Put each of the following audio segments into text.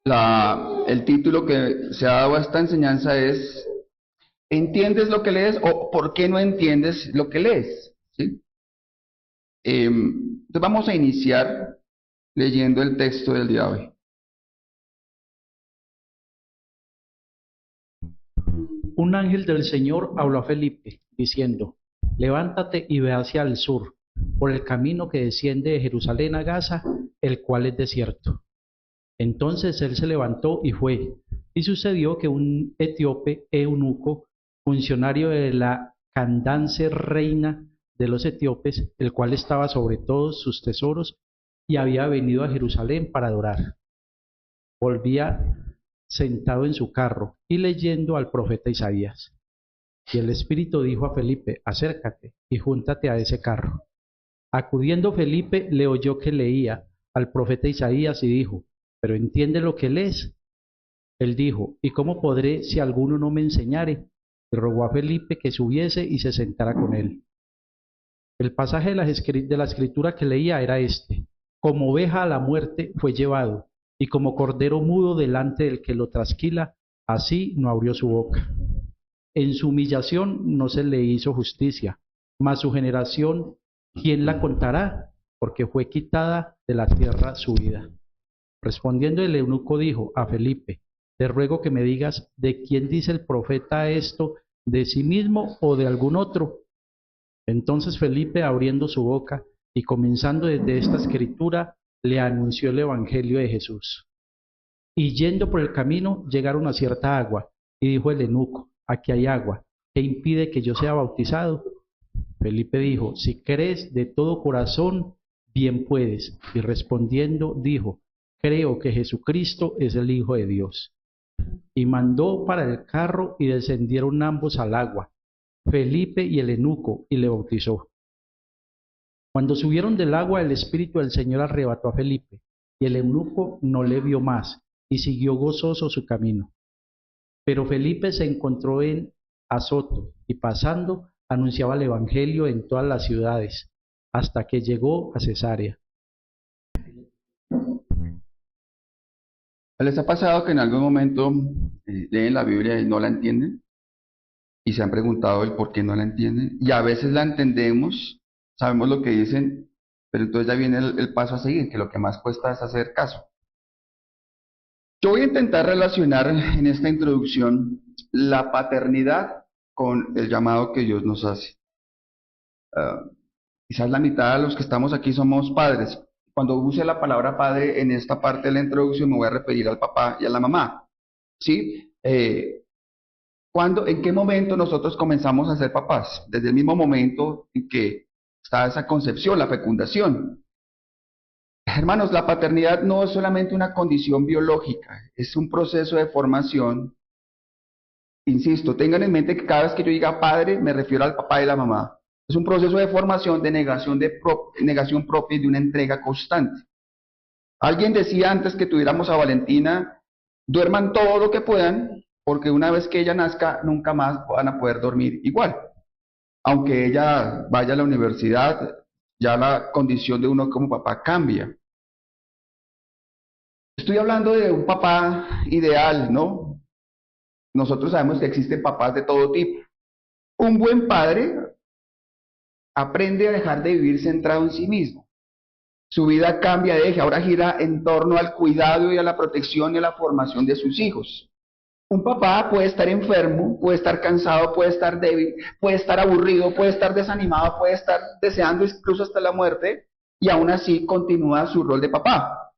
El título que se ha dado a esta enseñanza es ¿entiendes lo que lees o por qué no entiendes lo que lees? ¿Sí? Entonces vamos a iniciar leyendo el texto del día de hoy. Un ángel del Señor habló a Felipe, diciendo: Levántate y ve hacia el sur, por el camino que desciende de Jerusalén a Gaza, el cual es desierto. Entonces él se levantó y fue. Y sucedió que un etíope eunuco, funcionario de la Candace reina de los etíopes, el cual estaba sobre todos sus tesoros, y había venido a Jerusalén para adorar, volvía sentado en su carro y leyendo al profeta Isaías. Y el Espíritu dijo a Felipe: acércate y júntate a ese carro. Acudiendo Felipe, le oyó que leía al profeta Isaías y dijo: ¿pero entiende lo que lees? Él dijo: ¿y cómo podré si alguno no me enseñare? Y rogó a Felipe que subiese y se sentara con él. El pasaje de la escritura que leía era este: como oveja a la muerte fue llevado, y como cordero mudo delante del que lo trasquila, así no abrió su boca. En su humillación no se le hizo justicia, mas su generación, ¿quién la contará? Porque fue quitada de la tierra su vida. Respondiendo el eunuco dijo a Felipe: te ruego que me digas, ¿de quién dice el profeta esto? ¿De sí mismo o de algún otro? Entonces Felipe, abriendo su boca y comenzando desde esta escritura, le anunció el evangelio de Jesús. Y yendo por el camino, llegaron a cierta agua, y dijo el eunuco: aquí hay agua, ¿qué impide que yo sea bautizado? Felipe dijo: si crees de todo corazón, bien puedes. Y respondiendo dijo: creo que Jesucristo es el Hijo de Dios. Y mandó para el carro, y descendieron ambos al agua, Felipe y el eunuco, y le bautizó. Cuando subieron del agua, el Espíritu del Señor arrebató a Felipe, y el eunuco no le vio más, y siguió gozoso su camino. Pero Felipe se encontró en Azoto, y pasando, anunciaba el Evangelio en todas las ciudades, hasta que llegó a Cesarea. ¿Les ha pasado que en algún momento leen la Biblia y no la entienden? Y se han preguntado el por qué no la entienden. Y a veces la entendemos, sabemos lo que dicen, pero entonces ya viene el paso a seguir, que lo que más cuesta es hacer caso. Yo voy a intentar relacionar en esta introducción la paternidad con el llamado que Dios nos hace. Quizás la mitad de los que estamos aquí somos padres. Cuando use la palabra padre en esta parte de la introducción me voy a referir al papá y a la mamá. ¿Sí? ¿En qué momento nosotros comenzamos a ser papás? Desde el mismo momento en que está esa concepción, la fecundación. Hermanos, la paternidad no es solamente una condición biológica, es un proceso de formación. Insisto, tengan en mente que cada vez que yo diga padre, me refiero al papá y la mamá. Es un proceso de formación, de negación propia y de una entrega constante. Alguien decía antes que tuviéramos a Valentina: duerman todo lo que puedan, porque una vez que ella nazca, nunca más van a poder dormir igual. Aunque ella vaya a la universidad, ya la condición de uno como papá cambia. Estoy hablando de un papá ideal, ¿no? Nosotros sabemos que existen papás de todo tipo. Un buen padre aprende a dejar de vivir centrado en sí mismo. Su vida cambia de eje, ahora gira en torno al cuidado y a la protección y a la formación de sus hijos. Un papá puede estar enfermo, puede estar cansado, puede estar débil, puede estar aburrido, puede estar desanimado, puede estar deseando incluso hasta la muerte, y aún así continúa su rol de papá.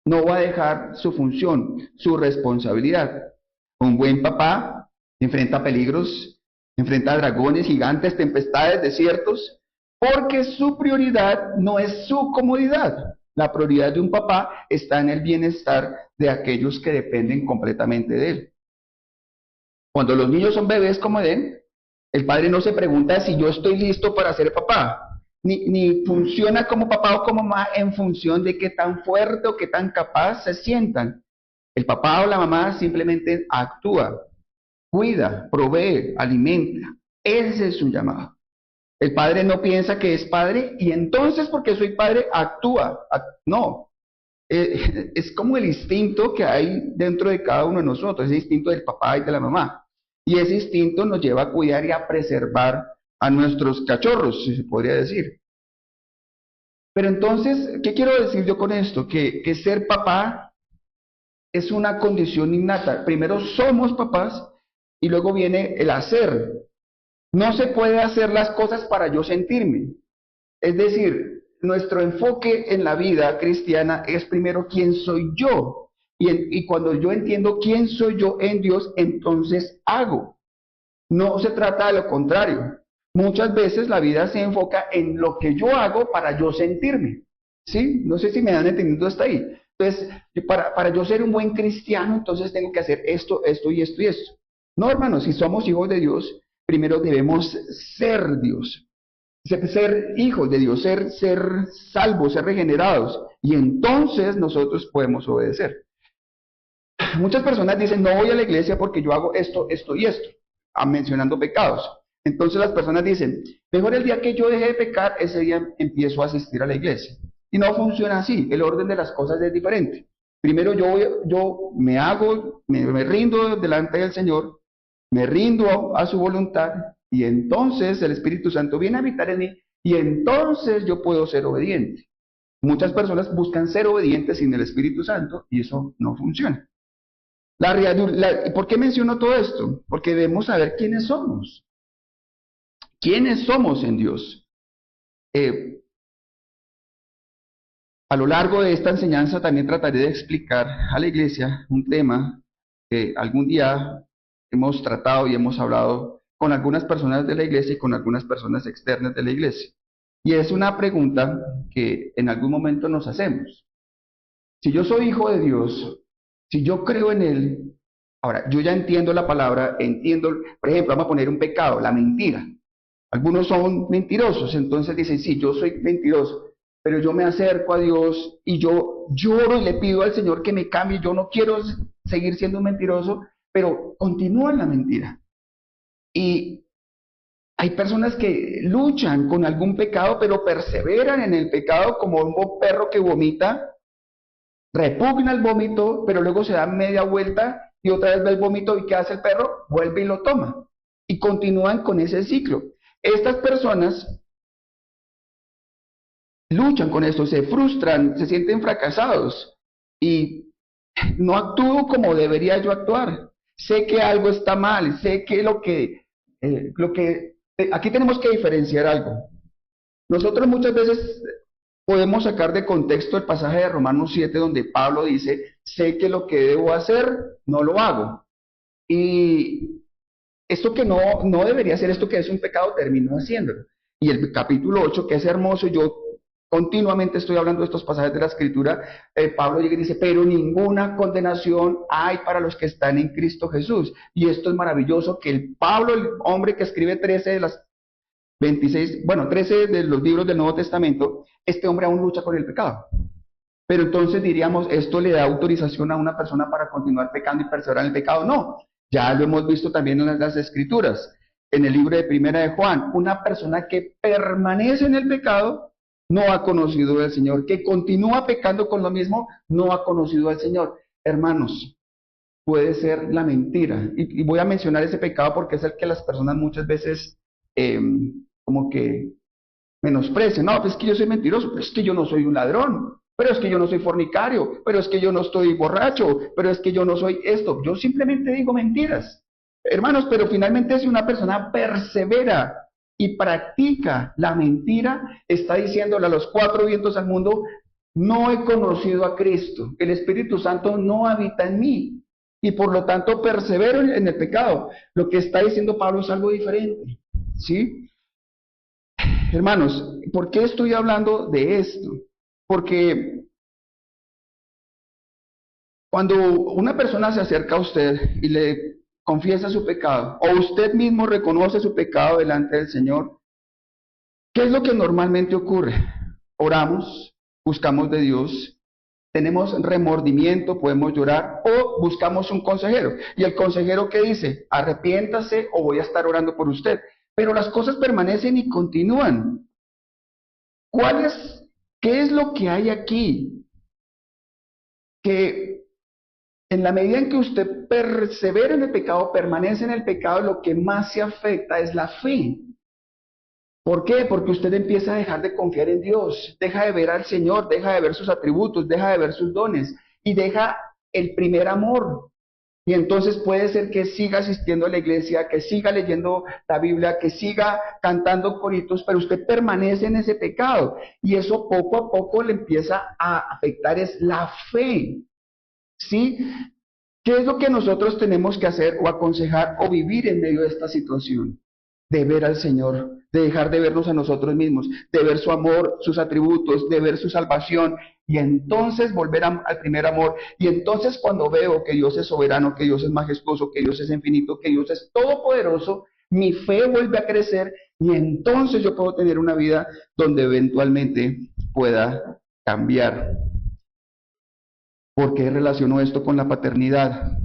No va a dejar su función, su responsabilidad. Un buen papá enfrenta peligros, enfrenta dragones, gigantes, tempestades, desiertos, porque su prioridad no es su comodidad. La prioridad de un papá está en el bienestar de aquellos que dependen completamente de él. Cuando los niños son bebés como Edén, el padre no se pregunta si yo estoy listo para ser papá, ni funciona como papá o como mamá en función de qué tan fuerte o qué tan capaz se sientan. El papá o la mamá simplemente actúa, cuida, provee, alimenta. Ese es su llamado. El padre no piensa que es padre y entonces porque soy padre actúa. No. es como el instinto que hay dentro de cada uno de nosotros, ese instinto del papá y de la mamá. Y ese instinto nos lleva a cuidar y a preservar a nuestros cachorros, si se podría decir. Pero entonces, ¿qué quiero decir yo con esto? Que ser papá es una condición innata. Primero somos papás y luego viene el hacer. No se puede hacer las cosas para yo sentirme. Es decir, nuestro enfoque en la vida cristiana es primero quién soy yo. Y cuando yo entiendo quién soy yo en Dios, entonces hago. No se trata de lo contrario. Muchas veces la vida se enfoca en lo que yo hago para yo sentirme. ¿Sí? No sé si me dan entendido hasta ahí. Entonces, para yo ser un buen cristiano, entonces tengo que hacer esto, esto y esto y esto. No, hermanos, si somos hijos de Dios, primero debemos ser Dios. Ser hijos de Dios, ser salvos, ser regenerados. Y entonces nosotros podemos obedecer. Muchas personas dicen, no voy a la iglesia porque yo hago esto, esto y esto, mencionando pecados. Entonces las personas dicen, mejor el día que yo deje de pecar, ese día empiezo a asistir a la iglesia. Y no funciona así, el orden de las cosas es diferente. Primero yo me rindo delante del Señor, me rindo a su voluntad, y entonces el Espíritu Santo viene a habitar en mí, y entonces yo puedo ser obediente. Muchas personas buscan ser obedientes sin el Espíritu Santo, y eso no funciona. ¿Por qué menciono todo esto? Porque debemos saber quiénes somos. ¿Quiénes somos en Dios? A lo largo de esta enseñanza también trataré de explicar a la iglesia un tema que algún día hemos tratado y hemos hablado con algunas personas de la iglesia y con algunas personas externas de la iglesia. Y es una pregunta que en algún momento nos hacemos. Si yo soy hijo de Dios, si yo creo en Él, ahora, yo ya entiendo la palabra, entiendo, por ejemplo, vamos a poner un pecado, la mentira. Algunos son mentirosos, entonces dicen, sí, yo soy mentiroso, pero yo me acerco a Dios y yo lloro y le pido al Señor que me cambie, yo no quiero seguir siendo un mentiroso, pero continúa en la mentira. Y hay personas que luchan con algún pecado, pero perseveran en el pecado como un perro que vomita, repugna el vómito, pero luego se da media vuelta y otra vez ve el vómito y ¿qué hace el perro? Vuelve y lo toma. Y continúan con ese ciclo. Estas personas luchan con esto, se frustran, se sienten fracasados y no actúo como debería yo actuar. Sé que algo está mal, sé que aquí tenemos que diferenciar algo. Nosotros muchas veces podemos sacar de contexto el pasaje de Romanos 7 donde Pablo dice, sé que lo que debo hacer, no lo hago. Y esto que no debería ser, esto que es un pecado, termino haciéndolo. Y el capítulo 8, que es hermoso, yo continuamente estoy hablando de estos pasajes de la Escritura, Pablo llega y dice, pero ninguna condenación hay para los que están en Cristo Jesús. Y esto es maravilloso, que el hombre que escribe 13 de las 26, 13 de los libros del Nuevo Testamento, este hombre aún lucha con el pecado. Pero entonces diríamos, ¿esto le da autorización a una persona para continuar pecando y perseverar en el pecado? No, ya lo hemos visto también en las Escrituras. En el libro de Primera de Juan, una persona que permanece en el pecado no ha conocido al Señor, que continúa pecando con lo mismo, no ha conocido al Señor. Hermanos, puede ser la mentira. Y voy a mencionar ese pecado porque es el que las personas muchas veces como que menosprecian. No, pues es que yo soy mentiroso, pero es que yo no soy un ladrón, pero es que yo no soy fornicario, pero es que yo no estoy borracho, pero es que yo no soy esto. Yo simplemente digo mentiras. Hermanos, pero finalmente si una persona persevera y practica la mentira, está diciéndole a los cuatro vientos al mundo, no he conocido a Cristo, el Espíritu Santo no habita en mí, y por lo tanto persevero en el pecado. Lo que está diciendo Pablo es algo diferente, ¿sí? Hermanos, ¿por qué estoy hablando de esto? Porque cuando una persona se acerca a usted y le confiesa su pecado, o usted mismo reconoce su pecado delante del Señor, ¿qué es lo que normalmente ocurre? Oramos, buscamos de Dios, tenemos remordimiento, podemos llorar, o buscamos un consejero. Y el consejero, ¿qué dice? Arrepiéntase o voy a estar orando por usted. Pero las cosas permanecen y continúan. ¿Qué es lo que hay aquí? que en la medida en que usted persevera en el pecado, permanece en el pecado, lo que más se afecta es la fe. ¿Por qué? Porque usted empieza a dejar de confiar en Dios, deja de ver al Señor, deja de ver sus atributos, deja de ver sus dones y deja el primer amor. Y entonces puede ser que siga asistiendo a la iglesia, que siga leyendo la Biblia, que siga cantando coritos, pero usted permanece en ese pecado. Y eso poco a poco le empieza a afectar es la fe. ¿Sí? ¿Qué es lo que nosotros tenemos que hacer o aconsejar o vivir en medio de esta situación? De ver al Señor, de dejar de vernos a nosotros mismos, de ver su amor, sus atributos, de ver su salvación y entonces volver al primer amor. Y entonces cuando veo que Dios es soberano, que Dios es majestuoso, que Dios es infinito, que Dios es todopoderoso, mi fe vuelve a crecer y entonces yo puedo tener una vida donde eventualmente pueda cambiar. ¿Por qué relaciono esto con la paternidad?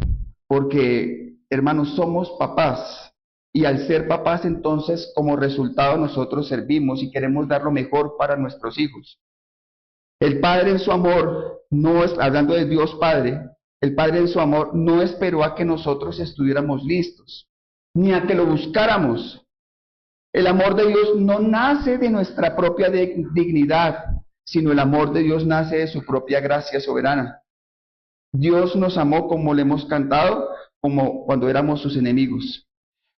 Porque, hermanos, somos papás. Y al ser papás, entonces, como resultado, nosotros servimos y queremos dar lo mejor para nuestros hijos. El Padre en su amor, no es, hablando de Dios Padre, el Padre en su amor no esperó a que nosotros estuviéramos listos, ni a que lo buscáramos. El amor de Dios no nace de nuestra propia dignidad, sino el amor de Dios nace de su propia gracia soberana. Dios nos amó como le hemos cantado, como cuando éramos sus enemigos.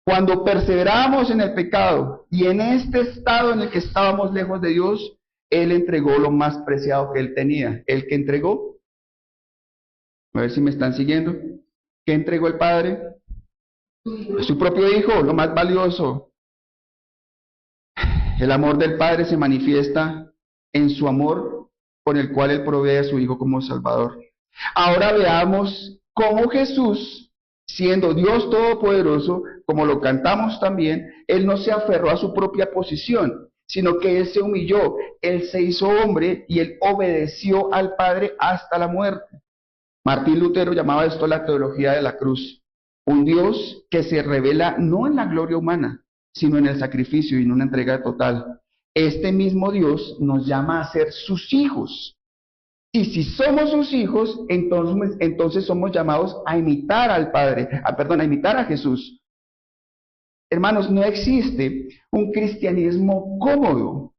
Cuando perseverábamos en el pecado y en este estado en el que estábamos lejos de Dios, Él entregó lo más preciado que Él tenía. ¿El que entregó? A ver si me están siguiendo. ¿Qué entregó el Padre? Su propio Hijo, lo más valioso. El amor del Padre se manifiesta en su amor con el cual Él provee a su Hijo como Salvador. Ahora veamos cómo Jesús, siendo Dios Todopoderoso, como lo cantamos también, Él no se aferró a su propia posición, sino que Él se humilló, Él se hizo hombre y Él obedeció al Padre hasta la muerte. Martín Lutero llamaba esto la teología de la cruz. Un Dios que se revela no en la gloria humana, sino en el sacrificio y en una entrega total. Este mismo Dios nos llama a ser sus hijos. Y si somos sus hijos, entonces somos llamados a imitar al Padre, a imitar a Jesús. Hermanos, no existe un cristianismo cómodo,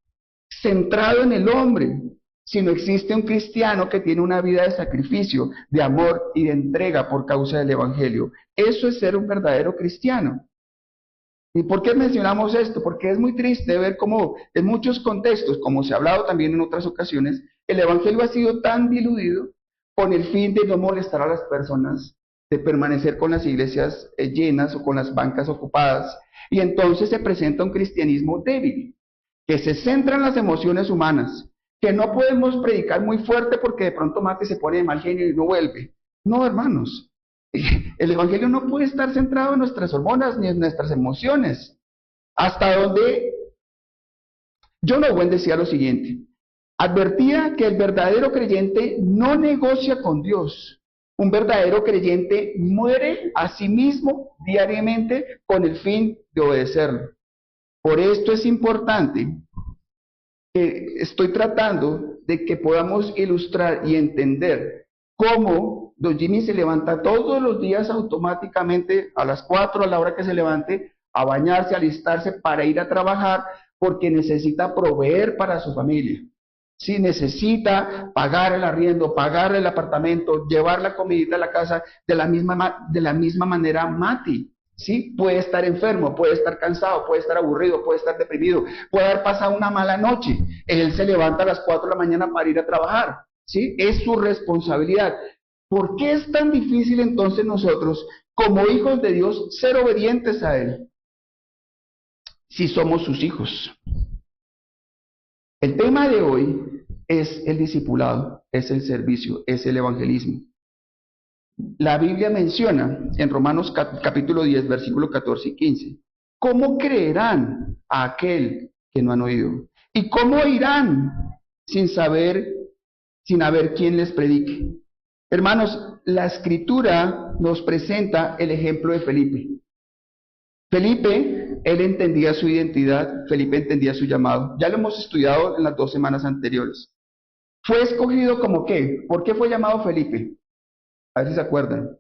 centrado en el hombre, sino existe un cristiano que tiene una vida de sacrificio, de amor y de entrega por causa del Evangelio. Eso es ser un verdadero cristiano. ¿Y por qué mencionamos esto? Porque es muy triste ver cómo en muchos contextos, como se ha hablado también en otras ocasiones, el Evangelio ha sido tan diluido con el fin de no molestar a las personas, de permanecer con las iglesias llenas o con las bancas ocupadas. Y entonces se presenta un cristianismo débil, que se centra en las emociones humanas, que no podemos predicar muy fuerte porque de pronto Mate se pone de mal genio y no vuelve. No, hermanos. El Evangelio no puede estar centrado en nuestras hormonas ni en nuestras emociones. Hasta donde John Owen decía lo siguiente: advertía que el verdadero creyente no negocia con Dios. Un verdadero creyente muere a sí mismo diariamente con el fin de obedecerlo. Por esto es importante que estoy tratando de que podamos ilustrar y entender cómo don Jimmy se levanta todos los días automáticamente a las 4 a la hora que se levante, a bañarse, a alistarse para ir a trabajar, porque necesita proveer para su familia. Sí, necesita pagar el arriendo, pagar el apartamento, llevar la comidita a la casa. De la misma manera Mati, ¿sí? Puede estar enfermo, puede estar cansado, puede estar aburrido, puede estar deprimido, puede haber pasado una mala noche. Él se levanta a las 4 de la mañana para ir a trabajar, ¿sí? Es su responsabilidad. ¿Por qué es tan difícil entonces nosotros, como hijos de Dios, ser obedientes a Él? Si somos sus hijos. El tema de hoy es el discipulado, es el servicio, es el evangelismo. La Biblia menciona en Romanos capítulo 10, versículos 14 y 15, ¿cómo creerán a aquel que no han oído? ¿Y cómo irán sin haber quien les predique? Hermanos, la Escritura nos presenta el ejemplo de Felipe. Felipe, él entendía su identidad, Felipe entendía su llamado. Ya lo hemos estudiado en las 2 semanas anteriores. Fue escogido como qué. ¿Por qué fue llamado Felipe? A ver si se acuerdan.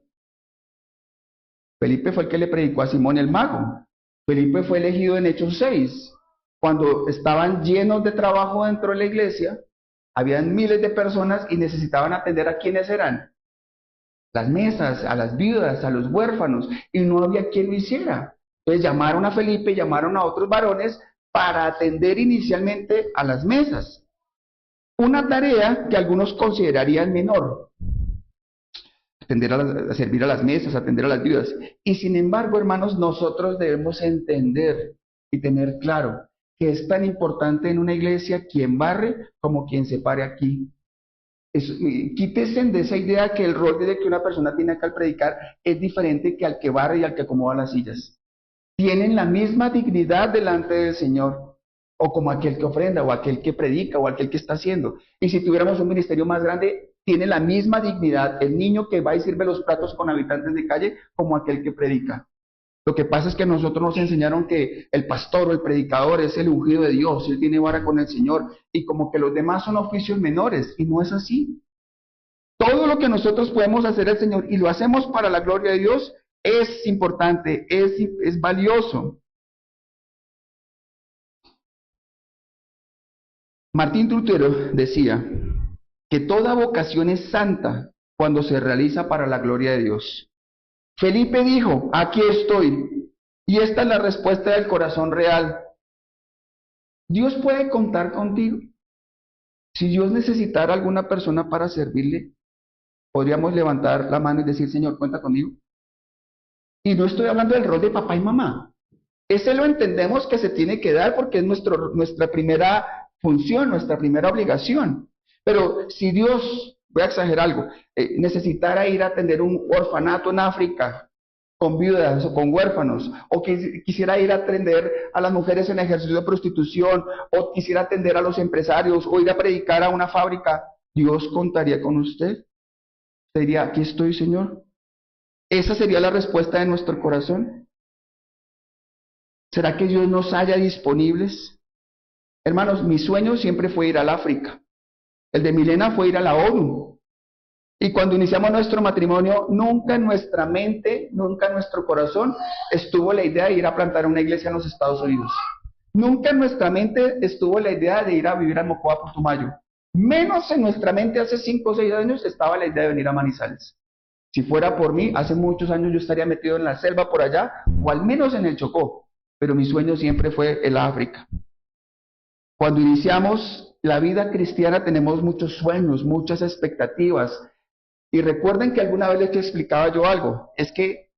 Felipe fue el que le predicó a Simón el mago. Felipe fue elegido en Hechos 6, cuando estaban llenos de trabajo dentro de la iglesia, habían miles de personas y necesitaban atender a quienes eran las mesas, a las viudas, a los huérfanos, y no había quien lo hiciera. Entonces llamaron a Felipe, llamaron a otros varones para atender inicialmente a las mesas. Una tarea que algunos considerarían menor, a servir a las mesas, atender a las viudas. Y sin embargo, hermanos, nosotros debemos entender y tener claro que es tan importante en una iglesia quien barre como quien se pare aquí. Quítese de esa idea que el rol de que una persona tiene que al predicar es diferente que al que barre y al que acomoda las sillas. Tienen la misma dignidad delante del Señor, o como aquel que ofrenda, o aquel que predica, o aquel que está haciendo. Y si tuviéramos un ministerio más grande, tiene la misma dignidad el niño que va y sirve los platos con habitantes de calle, como aquel que predica. Lo que pasa es que a nosotros nos enseñaron que el pastor o el predicador es el ungido de Dios, él tiene vara con el Señor, y como que los demás son oficios menores, y no es así. Todo lo que nosotros podemos hacer al Señor, y lo hacemos para la gloria de Dios, es importante, es valioso. Martín Lutero decía que toda vocación es santa cuando se realiza para la gloria de Dios. Felipe dijo, aquí estoy. Y esta es la respuesta del corazón real. Dios puede contar contigo. Si Dios necesitara alguna persona para servirle, podríamos levantar la mano y decir, Señor, cuenta conmigo. Y no estoy hablando del rol de papá y mamá. Ese lo entendemos que se tiene que dar porque es nuestra primera función, nuestra primera obligación. Pero si Dios, voy a exagerar algo, necesitara ir a atender un orfanato en África con viudas o con huérfanos, o que quisiera ir a atender a las mujeres en ejercicio de prostitución, o quisiera atender a los empresarios, o ir a predicar a una fábrica, ¿Dios contaría con usted? Usted diría, aquí estoy, Señor. ¿Esa sería la respuesta de nuestro corazón? ¿Será que Dios nos haya disponibles? Hermanos, mi sueño siempre fue ir al África. El de Milena fue ir a la ONU. Y cuando iniciamos nuestro matrimonio, nunca en nuestra mente, nunca en nuestro corazón estuvo la idea de ir a plantar una iglesia en los Estados Unidos. Nunca en nuestra mente estuvo la idea de ir a vivir a Mocoa, Putumayo. Menos en nuestra mente hace 5 o 6 años estaba la idea de venir a Manizales. Si fuera por mí, hace muchos años yo estaría metido en la selva por allá, o al menos en el Chocó. Pero mi sueño siempre fue el África. Cuando iniciamos la vida cristiana tenemos muchos sueños, muchas expectativas. Y recuerden que alguna vez les explicaba yo algo, es que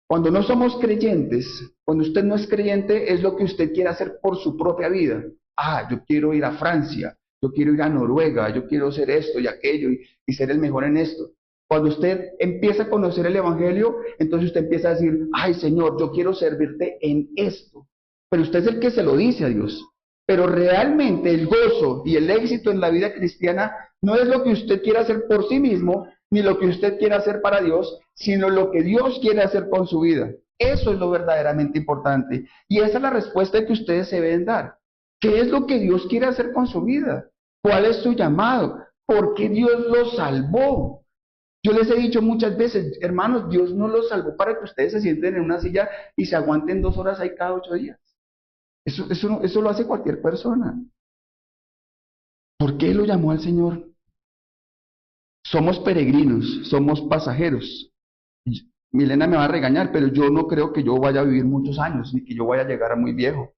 cuando no somos creyentes, cuando usted no es creyente, es lo que usted quiere hacer por su propia vida. Yo quiero ir a Francia, yo quiero ir a Noruega, yo quiero hacer esto y aquello y ser el mejor en esto. Cuando usted empieza a conocer el Evangelio, entonces usted empieza a decir, ay Señor, yo quiero servirte en esto. Pero usted es el que se lo dice a Dios. Pero realmente el gozo y el éxito en la vida cristiana no es lo que usted quiere hacer por sí mismo, ni lo que usted quiere hacer para Dios, sino lo que Dios quiere hacer con su vida. Eso es lo verdaderamente importante. Y esa es la respuesta que ustedes se deben dar. ¿Qué es lo que Dios quiere hacer con su vida? ¿Cuál es su llamado? ¿Por qué Dios los salvó? Yo les he dicho muchas veces, hermanos, Dios no los salvó para que ustedes se sienten en una silla y se aguanten 2 horas ahí cada 8 días. Eso lo hace cualquier persona. ¿Por qué lo llamó al Señor? Somos peregrinos, somos pasajeros. Milena me va a regañar, pero yo no creo que yo vaya a vivir muchos años, ni que yo vaya a llegar a muy viejo.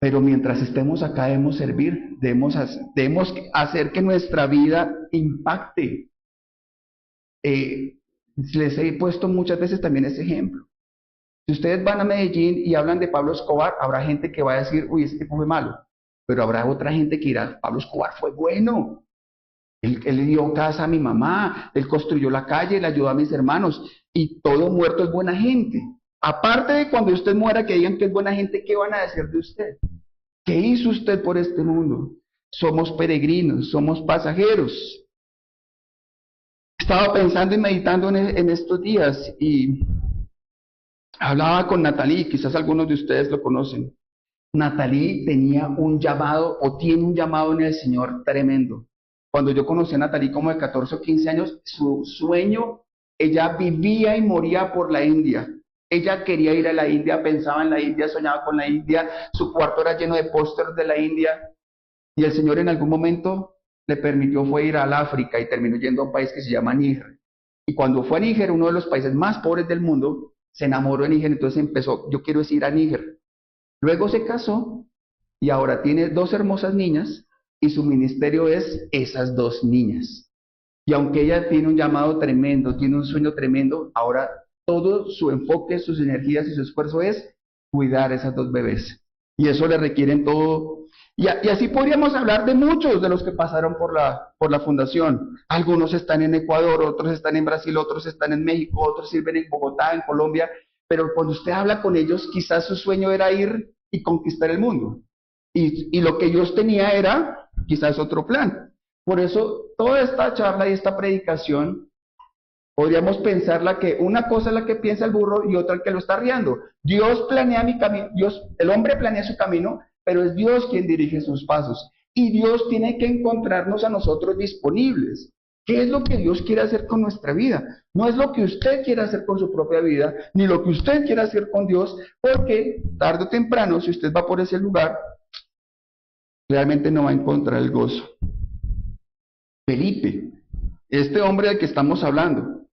Pero mientras estemos acá debemos servir, debemos hacer que nuestra vida impacte. Les he puesto muchas veces también ese ejemplo. Si ustedes van a Medellín y hablan de Pablo Escobar, habrá gente que va a decir, uy, ese tipo fue malo. Pero habrá otra gente que dirá, Pablo Escobar fue bueno. Él le dio casa a mi mamá, él construyó la calle, le ayudó a mis hermanos. Y todo muerto es buena gente. Aparte de cuando usted muera que digan que es buena gente, ¿qué van a decir de usted? ¿Qué hizo usted por este mundo? Somos peregrinos, somos pasajeros. Estaba pensando y meditando en estos días y hablaba con Natalie, quizás algunos de ustedes lo conocen. Natalie tenía un llamado o tiene un llamado en el Señor tremendo. Cuando yo conocí a Natalie como de 14 o 15 años, su sueño, ella vivía y moría por la India. Ella quería ir a la India, pensaba en la India, soñaba con la India, su cuarto era lleno de pósters de la India, y el Señor en algún momento le permitió fue ir al África y terminó yendo a un país que se llama Níger. Y cuando fue a Níger, uno de los países más pobres del mundo, se enamoró de Níger, entonces empezó, yo quiero ir a Níger. Luego se casó y ahora tiene 2 hermosas niñas y su ministerio es esas 2 niñas. Y aunque ella tiene un llamado tremendo, tiene un sueño tremendo, ahora todo su enfoque, sus energías y su esfuerzo es cuidar a esas 2 bebés. Y eso le requieren todo. Y así podríamos hablar de muchos de los que pasaron por la fundación. Algunos están en Ecuador, otros están en Brasil, otros están en México, otros sirven en Bogotá, en Colombia. Pero cuando usted habla con ellos, quizás su sueño era ir y conquistar el mundo. Y lo que Dios tenía era quizás otro plan. Por eso, toda esta charla y esta predicación, podríamos pensarla que una cosa es la que piensa el burro y otra el que lo está arriando. Dios planea mi camino, el hombre planea su camino, pero es Dios quien dirige sus pasos. Y Dios tiene que encontrarnos a nosotros disponibles. ¿Qué es lo que Dios quiere hacer con nuestra vida? No es lo que usted quiere hacer con su propia vida, ni lo que usted quiere hacer con Dios, porque tarde o temprano, si usted va por ese lugar, realmente no va a encontrar el gozo. Felipe, este hombre del que estamos hablando.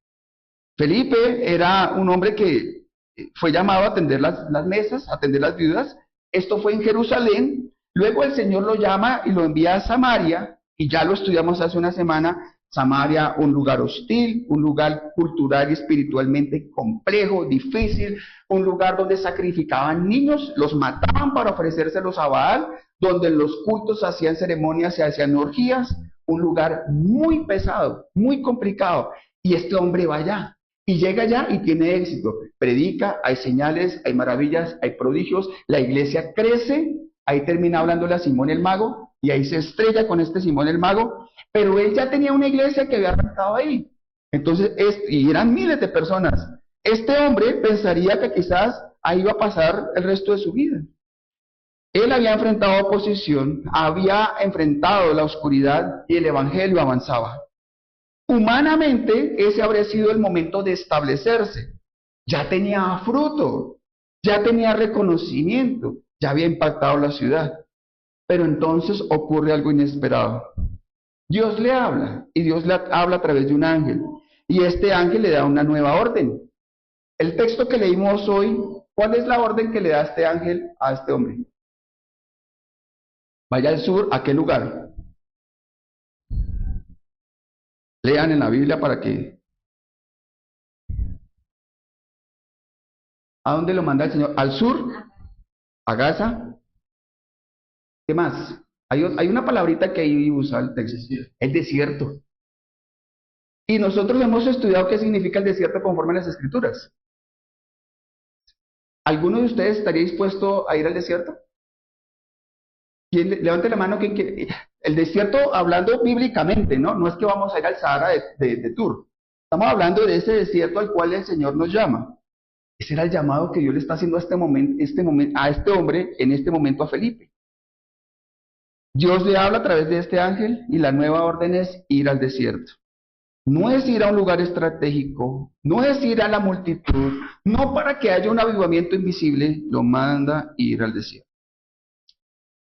Felipe era un hombre que fue llamado a atender las mesas, a atender las viudas. Esto fue en Jerusalén. Luego el Señor lo llama y lo envía a Samaria, y ya lo estudiamos hace una semana. Samaria, un lugar hostil, un lugar cultural y espiritualmente complejo, difícil, un lugar donde sacrificaban niños, los mataban para ofrecérselos a Baal, donde en los cultos hacían ceremonias, se hacían orgías, un lugar muy pesado, muy complicado. Y este hombre va allá, y llega allá y tiene éxito. Predica, hay señales, hay maravillas, hay prodigios, la iglesia crece, ahí termina hablándole a Simón el Mago, y ahí se estrella con este Simón el Mago, pero él ya tenía una iglesia que había arrancado ahí. Entonces, y eran miles de personas. Este hombre pensaría que quizás ahí iba a pasar el resto de su vida. Él había enfrentado oposición, había enfrentado la oscuridad y el evangelio avanzaba. Humanamente, ese habría sido el momento de establecerse. Ya tenía fruto, ya tenía reconocimiento, ya había impactado la ciudad. Pero entonces ocurre algo inesperado. Dios le habla, y Dios le habla a través de un ángel, y este ángel le da una nueva orden. El texto que leímos hoy, ¿cuál es la orden que le da este ángel a este hombre? Vaya al sur, ¿a qué lugar? Lean en la Biblia para que... ¿A dónde lo manda el Señor? ¿Al sur? ¿A Gaza? ¿Qué más? Hay una palabrita que ahí usa el texto. El desierto. Y nosotros hemos estudiado qué significa el desierto conforme a las Escrituras. ¿Alguno de ustedes estaría dispuesto a ir al desierto? ¿Quién, levante la mano? ¿Quién quiere? El desierto, hablando bíblicamente, ¿no? No es que vamos a ir al Sahara de tour. Estamos hablando de ese desierto al cual el Señor nos llama. Ese era el llamado que Dios le está haciendo a este hombre, en este momento a Felipe. Dios le habla a través de este ángel y la nueva orden es ir al desierto. No es ir a un lugar estratégico, no es ir a la multitud, no para que haya un avivamiento invisible, lo manda ir al desierto.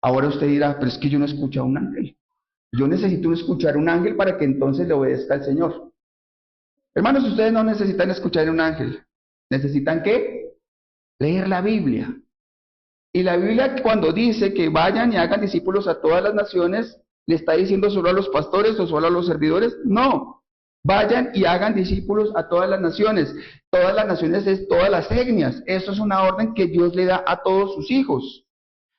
Ahora usted dirá, pero es que yo no escucho a un ángel. Yo necesito escuchar a un ángel para que entonces le obedezca al Señor. Hermanos, ustedes no necesitan escuchar a un ángel. ¿Necesitan qué? Leer la Biblia. Y la Biblia cuando dice que vayan y hagan discípulos a todas las naciones, ¿le está diciendo solo a los pastores o solo a los servidores? No. Vayan y hagan discípulos a todas las naciones. Todas las naciones es todas las etnias. Eso es una orden que Dios le da a todos sus hijos.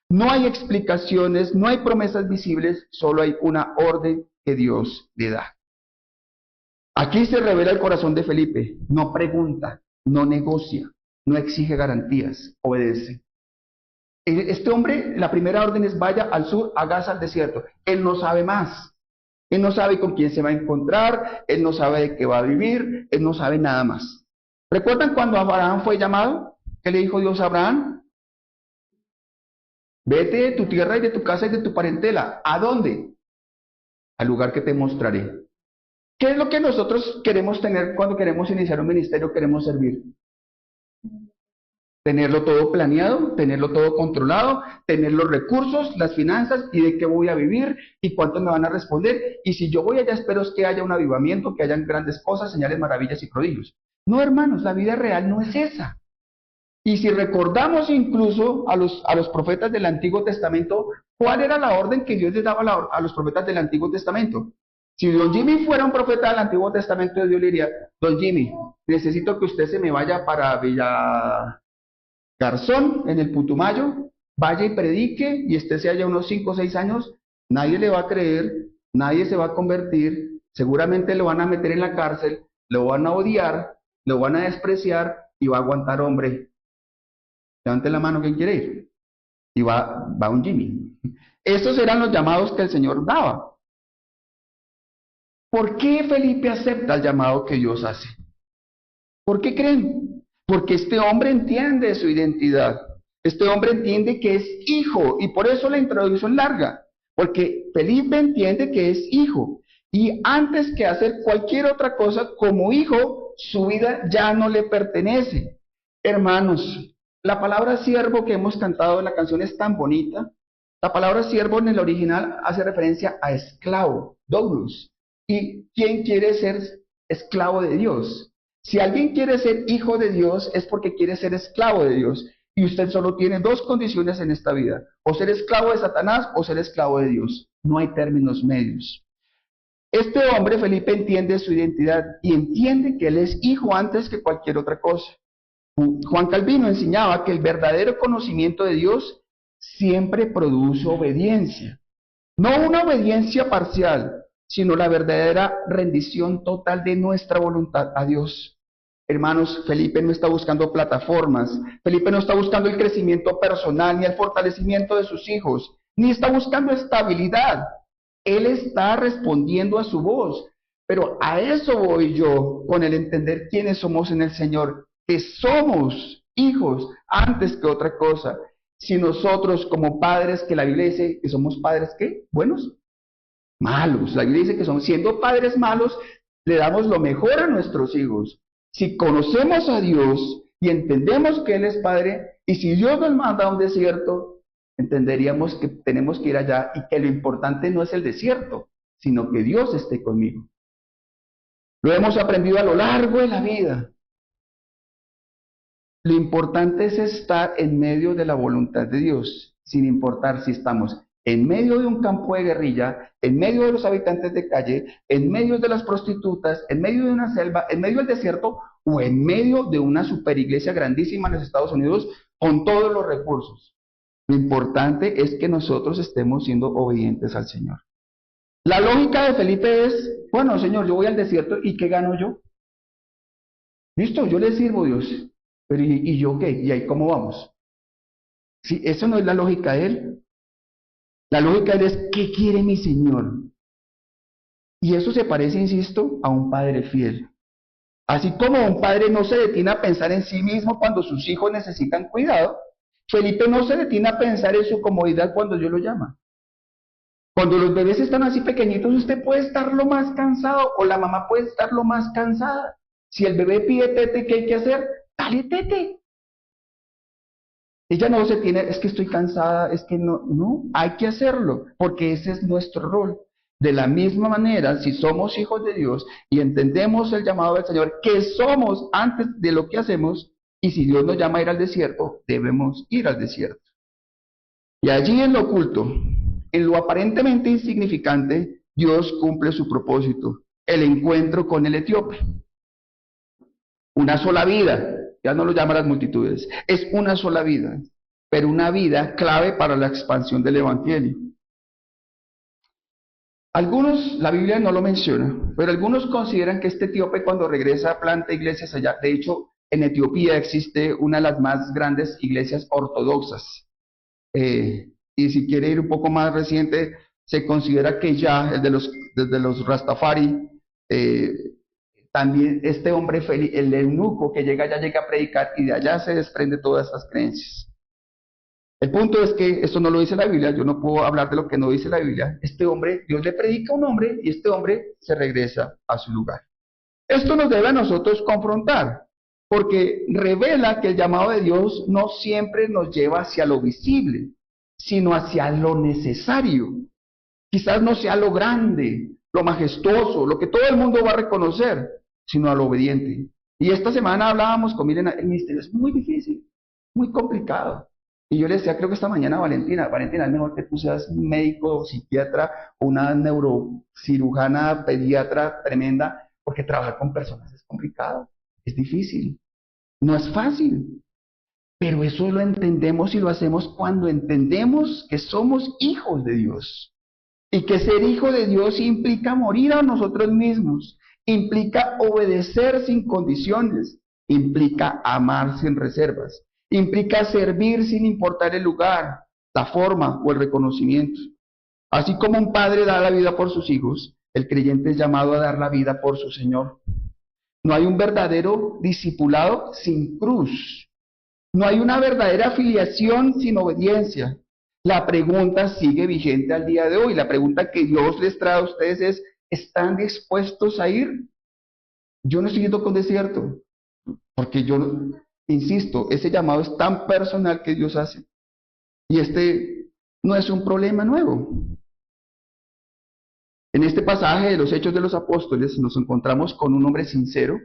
No hay explicaciones, no hay promesas visibles, solo hay una orden que Dios le da. Aquí se revela el corazón de Felipe. No pregunta, no negocia, no exige garantías, obedece. Este hombre, la primera orden es vaya al sur, a Gaza, al desierto. Él no sabe más. Él no sabe con quién se va a encontrar, él no sabe de qué va a vivir, él no sabe nada más. ¿Recuerdan cuando Abraham fue llamado? ¿Qué le dijo Dios a Abraham? Vete de tu tierra y de tu casa y de tu parentela. ¿A dónde? Al lugar que te mostraré. ¿Qué es lo que nosotros queremos tener cuando queremos iniciar un ministerio, queremos servir? Tenerlo todo planeado, tenerlo todo controlado, tener los recursos, las finanzas y de qué voy a vivir y cuántos me van a responder. Y si yo voy allá, espero es que haya un avivamiento, que hayan grandes cosas, señales, maravillas y prodigios. No, hermanos, la vida real no es esa. Y si recordamos incluso a los profetas del Antiguo Testamento, ¿cuál era la orden que Dios les daba a los profetas del Antiguo Testamento? Si don Jimmy fuera un profeta del Antiguo Testamento, Dios le diría, don Jimmy, necesito que usted se me vaya para Villa Garzón, en el Putumayo, vaya y predique y estése allá unos 5 o 6 años, nadie le va a creer, nadie se va a convertir, seguramente lo van a meter en la cárcel, lo van a odiar, lo van a despreciar y va a aguantar hombre. Levante la mano, ¿quién quiere ir? Y va un Jimmy. Esos eran los llamados que el Señor daba. ¿Por qué Felipe acepta el llamado que Dios hace? ¿Por qué creen? Porque este hombre entiende su identidad. Este hombre entiende que es hijo y por eso la introducción larga. Porque Felipe entiende que es hijo. Y antes que hacer cualquier otra cosa como hijo, su vida ya no le pertenece. Hermanos, la palabra siervo que hemos cantado en la canción es tan bonita. La palabra siervo en el original hace referencia a esclavo, doulos. ¿Y quién quiere ser esclavo de Dios? Si alguien quiere ser hijo de Dios es porque quiere ser esclavo de Dios. Y usted solo tiene dos condiciones en esta vida: o ser esclavo de Satanás o ser esclavo de Dios. No hay términos medios. Este hombre, Felipe, entiende su identidad y entiende que él es hijo antes que cualquier otra cosa. Juan Calvino enseñaba que el verdadero conocimiento de Dios siempre produce obediencia. No una obediencia parcial, sino la verdadera rendición total de nuestra voluntad a Dios. Hermanos, Felipe no está buscando plataformas, Felipe no está buscando el crecimiento personal, ni el fortalecimiento de sus hijos, ni está buscando estabilidad. Él está respondiendo a su voz. Pero a eso voy yo, con el entender quiénes somos en el Señor, que somos hijos antes que otra cosa. Si nosotros como padres, que la Biblia dice que somos padres, ¿qué? ¿Buenos? Malos. La Biblia dice que somos, siendo padres malos, le damos lo mejor a nuestros hijos. Si conocemos a Dios y entendemos que Él es Padre, y si Dios nos manda a un desierto, entenderíamos que tenemos que ir allá y que lo importante no es el desierto, sino que Dios esté conmigo. Lo hemos aprendido a lo largo de la vida. Lo importante es estar en medio de la voluntad de Dios, sin importar si estamos en medio de un campo de guerrilla, en medio de los habitantes de calle, en medio de las prostitutas, en medio de una selva, en medio del desierto o en medio de una superiglesia grandísima en los Estados Unidos con todos los recursos. Lo importante es que nosotros estemos siendo obedientes al Señor. La lógica de Felipe es, bueno, Señor, yo voy al desierto y ¿qué gano yo? Listo, yo le sirvo a Dios. Pero ¿y yo qué? ¿Y ahí cómo vamos? Si eso no es la lógica de él. La lógica de él es, ¿qué quiere mi Señor? Y eso se parece, insisto, a un padre fiel. Así como un padre no se detiene a pensar en sí mismo cuando sus hijos necesitan cuidado, Felipe no se detiene a pensar en su comodidad cuando Dios lo llama. Cuando los bebés están así pequeñitos, usted puede estar lo más cansado o la mamá puede estar lo más cansada. Si el bebé pide tete, ¿qué hay que hacer? Dale tete. Ella no se tiene, es que estoy cansada, es que no, hay que hacerlo, porque ese es nuestro rol. De la misma manera, si somos hijos de Dios y entendemos el llamado del Señor, que somos antes de lo que hacemos, y si Dios nos llama a ir al desierto, debemos ir al desierto. Y allí en lo oculto, en lo aparentemente insignificante, Dios cumple su propósito, el encuentro con el etíope. Una sola vida, ya no lo llaman las multitudes, es una sola vida, pero una vida clave para la expansión del Evangelio. Algunos, la Biblia no lo menciona, pero algunos consideran que este etíope cuando regresa planta iglesias allá. De hecho, en Etiopía existe una de las más grandes iglesias ortodoxas. Y si quiere ir un poco más reciente, se considera que ya desde los Rastafari, también este hombre, el eunuco que llega allá, llega a predicar y de allá se desprende todas estas creencias. El punto es que esto no lo dice la Biblia, yo no puedo hablar de lo que no dice la Biblia. Este hombre, Dios le predica a un hombre y este hombre se regresa a su lugar. Esto nos debe a nosotros confrontar, porque revela que el llamado de Dios no siempre nos lleva hacia lo visible, sino hacia lo necesario. Quizás no sea lo grande, lo majestuoso, lo que todo el mundo va a reconocer, sino a lo obediente. Y esta semana hablábamos con Milena, el ministerio es muy difícil, muy complicado. Y yo le decía, creo que esta mañana, Valentina, es mejor que tú seas médico, psiquiatra, o una neurocirujana, pediatra tremenda, porque trabajar con personas es complicado, es difícil, no es fácil. Pero eso lo entendemos y lo hacemos cuando entendemos que somos hijos de Dios. Y que ser hijo de Dios implica morir a nosotros mismos, implica obedecer sin condiciones, implica amar sin reservas, implica servir sin importar el lugar, la forma o el reconocimiento. Así como un padre da la vida por sus hijos, el creyente es llamado a dar la vida por su Señor. No hay un verdadero discipulado sin cruz. No hay una verdadera afiliación sin obediencia. La pregunta sigue vigente al día de hoy. La pregunta que Dios les trae a ustedes es, ¿están dispuestos a ir? Yo no estoy yendo con desierto, porque yo, insisto, ese llamado es tan personal que Dios hace. Y este no es un problema nuevo. En este pasaje de los Hechos de los Apóstoles nos encontramos con un hombre sincero,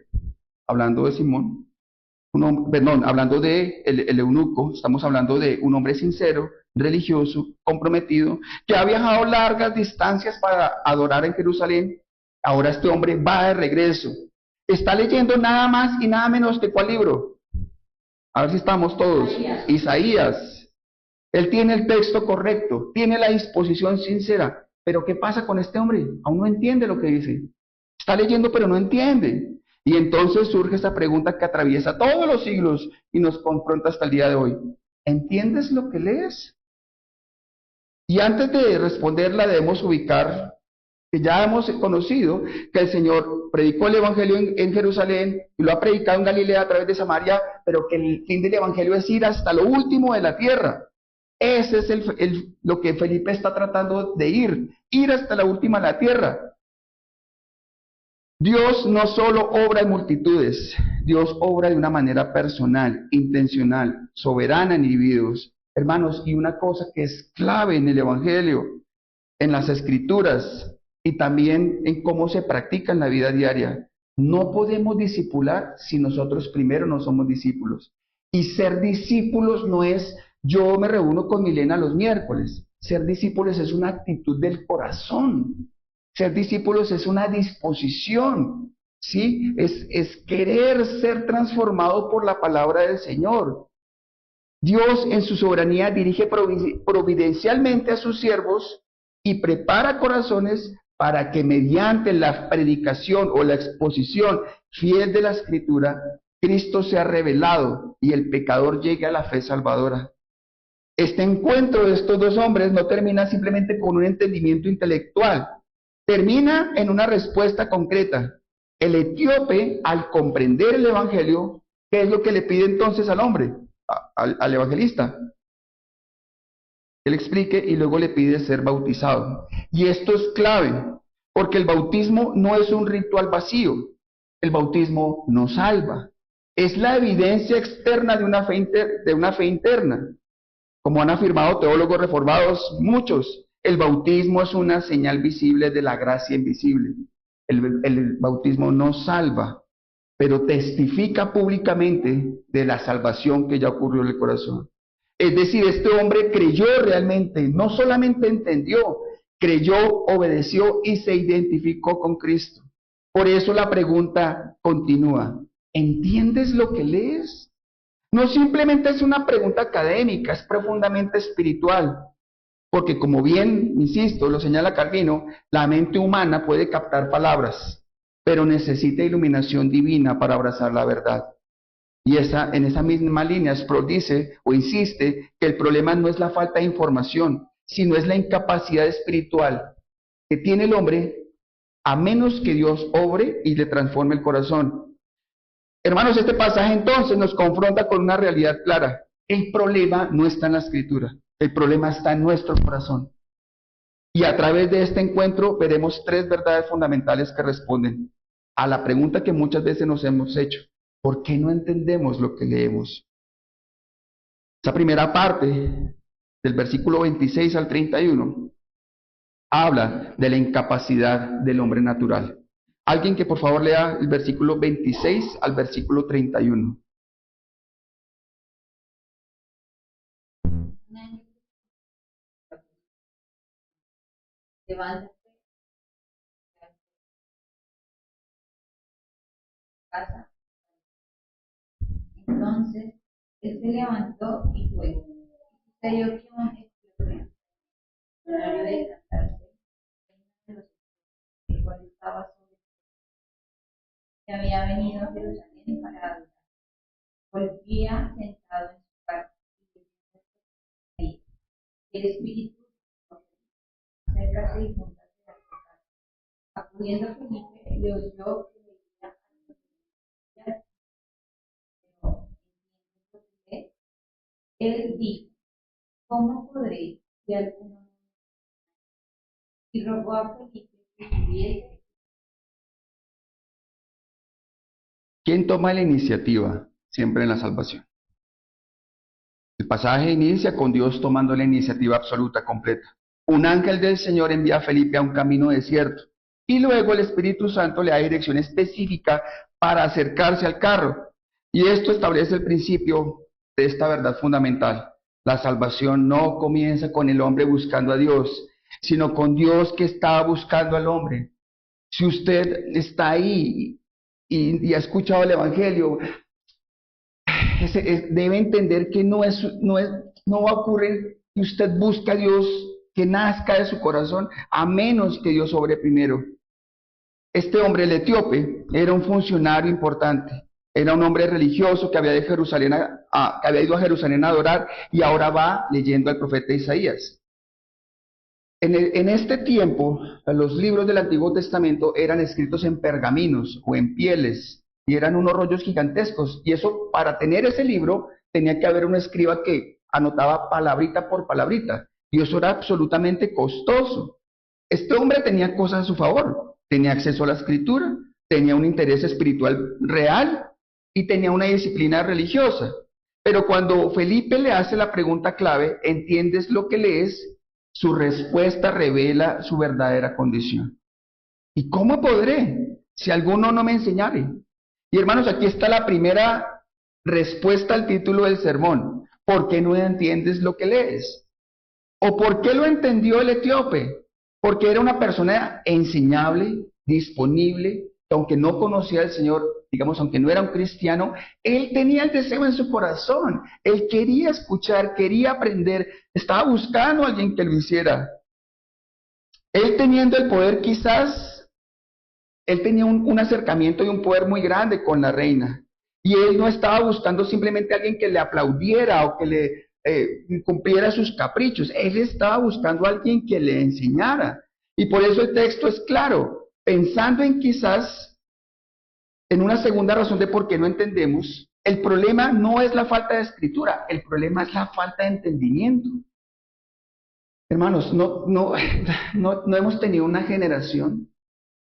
hablando de Simón, hablando de el eunuco, estamos hablando de un hombre sincero, religioso, comprometido, que ha viajado largas distancias para adorar en Jerusalén. Ahora este hombre va de regreso. Está leyendo nada más y nada menos que ¿cuál libro? A ver si estamos todos. Isaías. Él tiene el texto correcto, tiene la disposición sincera. Pero ¿qué pasa con este hombre? Aún no entiende lo que dice. Está leyendo pero no entiende. Y entonces surge esta pregunta que atraviesa todos los siglos y nos confronta hasta el día de hoy. ¿Entiendes lo que lees? Y antes de responderla debemos ubicar que ya hemos conocido que el Señor predicó el Evangelio en Jerusalén y lo ha predicado en Galilea a través de Samaria, pero que el fin del Evangelio es ir hasta lo último de la tierra. Ese es lo que Felipe está tratando de ir hasta la última de la tierra. Dios no solo obra en multitudes, Dios obra de una manera personal, intencional, soberana en individuos. Hermanos, y una cosa que es clave en el Evangelio, en las Escrituras y también en cómo se practica en la vida diaria, no podemos discipular si nosotros primero no somos discípulos. Y ser discípulos no es yo me reúno con Milena los miércoles. Ser discípulos es una actitud del corazón. Ser discípulos es una disposición, ¿sí? Es querer ser transformado por la palabra del Señor. Dios en su soberanía dirige providencialmente a sus siervos y prepara corazones para que mediante la predicación o la exposición fiel de la Escritura, Cristo sea revelado y el pecador llegue a la fe salvadora. Este encuentro de estos dos hombres no termina simplemente con un entendimiento intelectual, termina en una respuesta concreta. El etíope, al comprender el Evangelio, ¿qué es lo que le pide entonces al hombre, al evangelista? Que le explique y luego le pide ser bautizado. Y esto es clave, porque el bautismo no es un ritual vacío, el bautismo nos salva. Es la evidencia externa de una fe interna. Como han afirmado teólogos reformados, muchos, el bautismo es una señal visible de la gracia invisible. El bautismo no salva, pero testifica públicamente de la salvación que ya ocurrió en el corazón. Es decir, este hombre creyó realmente, no solamente entendió, creyó, obedeció y se identificó con Cristo. Por eso la pregunta continúa, ¿entiendes lo que lees? No simplemente es una pregunta académica, es profundamente espiritual, porque como bien, insisto, lo señala Calvino, la mente humana puede captar palabras, pero necesita iluminación divina para abrazar la verdad. Y en esa misma línea, Sproul dice o insiste que el problema no es la falta de información, sino es la incapacidad espiritual que tiene el hombre a menos que Dios obre y le transforme el corazón. Hermanos, este pasaje entonces nos confronta con una realidad clara. El problema no está en la escritura, el problema está en nuestro corazón. Y a través de este encuentro veremos tres verdades fundamentales que responden a la pregunta que muchas veces nos hemos hecho: ¿por qué no entendemos lo que leemos? Esa primera parte, del versículo 26 al 31, habla de la incapacidad del hombre natural. Alguien que por favor lea el versículo 26 al versículo 31. Levántate, casa. Entonces él se levantó y fue. Sucedió que un extraordinario de casarse, el cual estaba sobre que había venido a Jerusalén para adorar. Volvía sentado en su casa y el espíritu acércate y júntate a su casa. Acudiendo a Felipe, le oyó que leía pero él dijo: ¿cómo podré si alguno no? Y rogó a Felipe que subiese. ¿Quién toma la iniciativa siempre en la salvación? El pasaje inicia con Dios tomando la iniciativa absoluta, completa. Un ángel del Señor envía a Felipe a un camino desierto y luego el Espíritu Santo le da dirección específica para acercarse al carro. Y esto establece el principio de esta verdad fundamental. La salvación no comienza con el hombre buscando a Dios, sino con Dios que está buscando al hombre. Si usted está ahí y ha escuchado el Evangelio, debe entender que no va a ocurrir que usted busque a Dios, que nazca de su corazón, a menos que Dios obre primero. Este hombre, el etíope, era un funcionario importante, era un hombre religioso que había, que había ido a Jerusalén a adorar, y ahora va leyendo al profeta Isaías. En este tiempo, los libros del Antiguo Testamento eran escritos en pergaminos o en pieles, y eran unos rollos gigantescos, y eso, para tener ese libro, tenía que haber un escriba que anotaba palabrita por palabrita, y eso era absolutamente costoso. Este hombre tenía cosas a su favor, tenía acceso a la escritura, tenía un interés espiritual real, y tenía una disciplina religiosa. Pero cuando Felipe le hace la pregunta clave: ¿entiendes lo que lees?, su respuesta revela su verdadera condición. ¿Y cómo podré si alguno no me enseñare? Y hermanos, aquí está la primera respuesta al título del sermón. ¿Por qué no entiendes lo que lees? ¿O por qué lo entendió el etíope? Porque era una persona enseñable, disponible, que aunque no conocía al Señor, digamos, aunque no era un cristiano, él tenía el deseo en su corazón. Él quería escuchar, quería aprender, estaba buscando a alguien que lo hiciera. Él teniendo el poder, quizás, él tenía un acercamiento y un poder muy grande con la reina. Y él no estaba buscando simplemente a alguien que le aplaudiera o que le cumpliera sus caprichos. Él estaba buscando a alguien que le enseñara. Y por eso el texto es claro, pensando en quizás, en una segunda razón de por qué no entendemos. El problema no es la falta de escritura, el problema es la falta de entendimiento. Hermanos, no hemos tenido una generación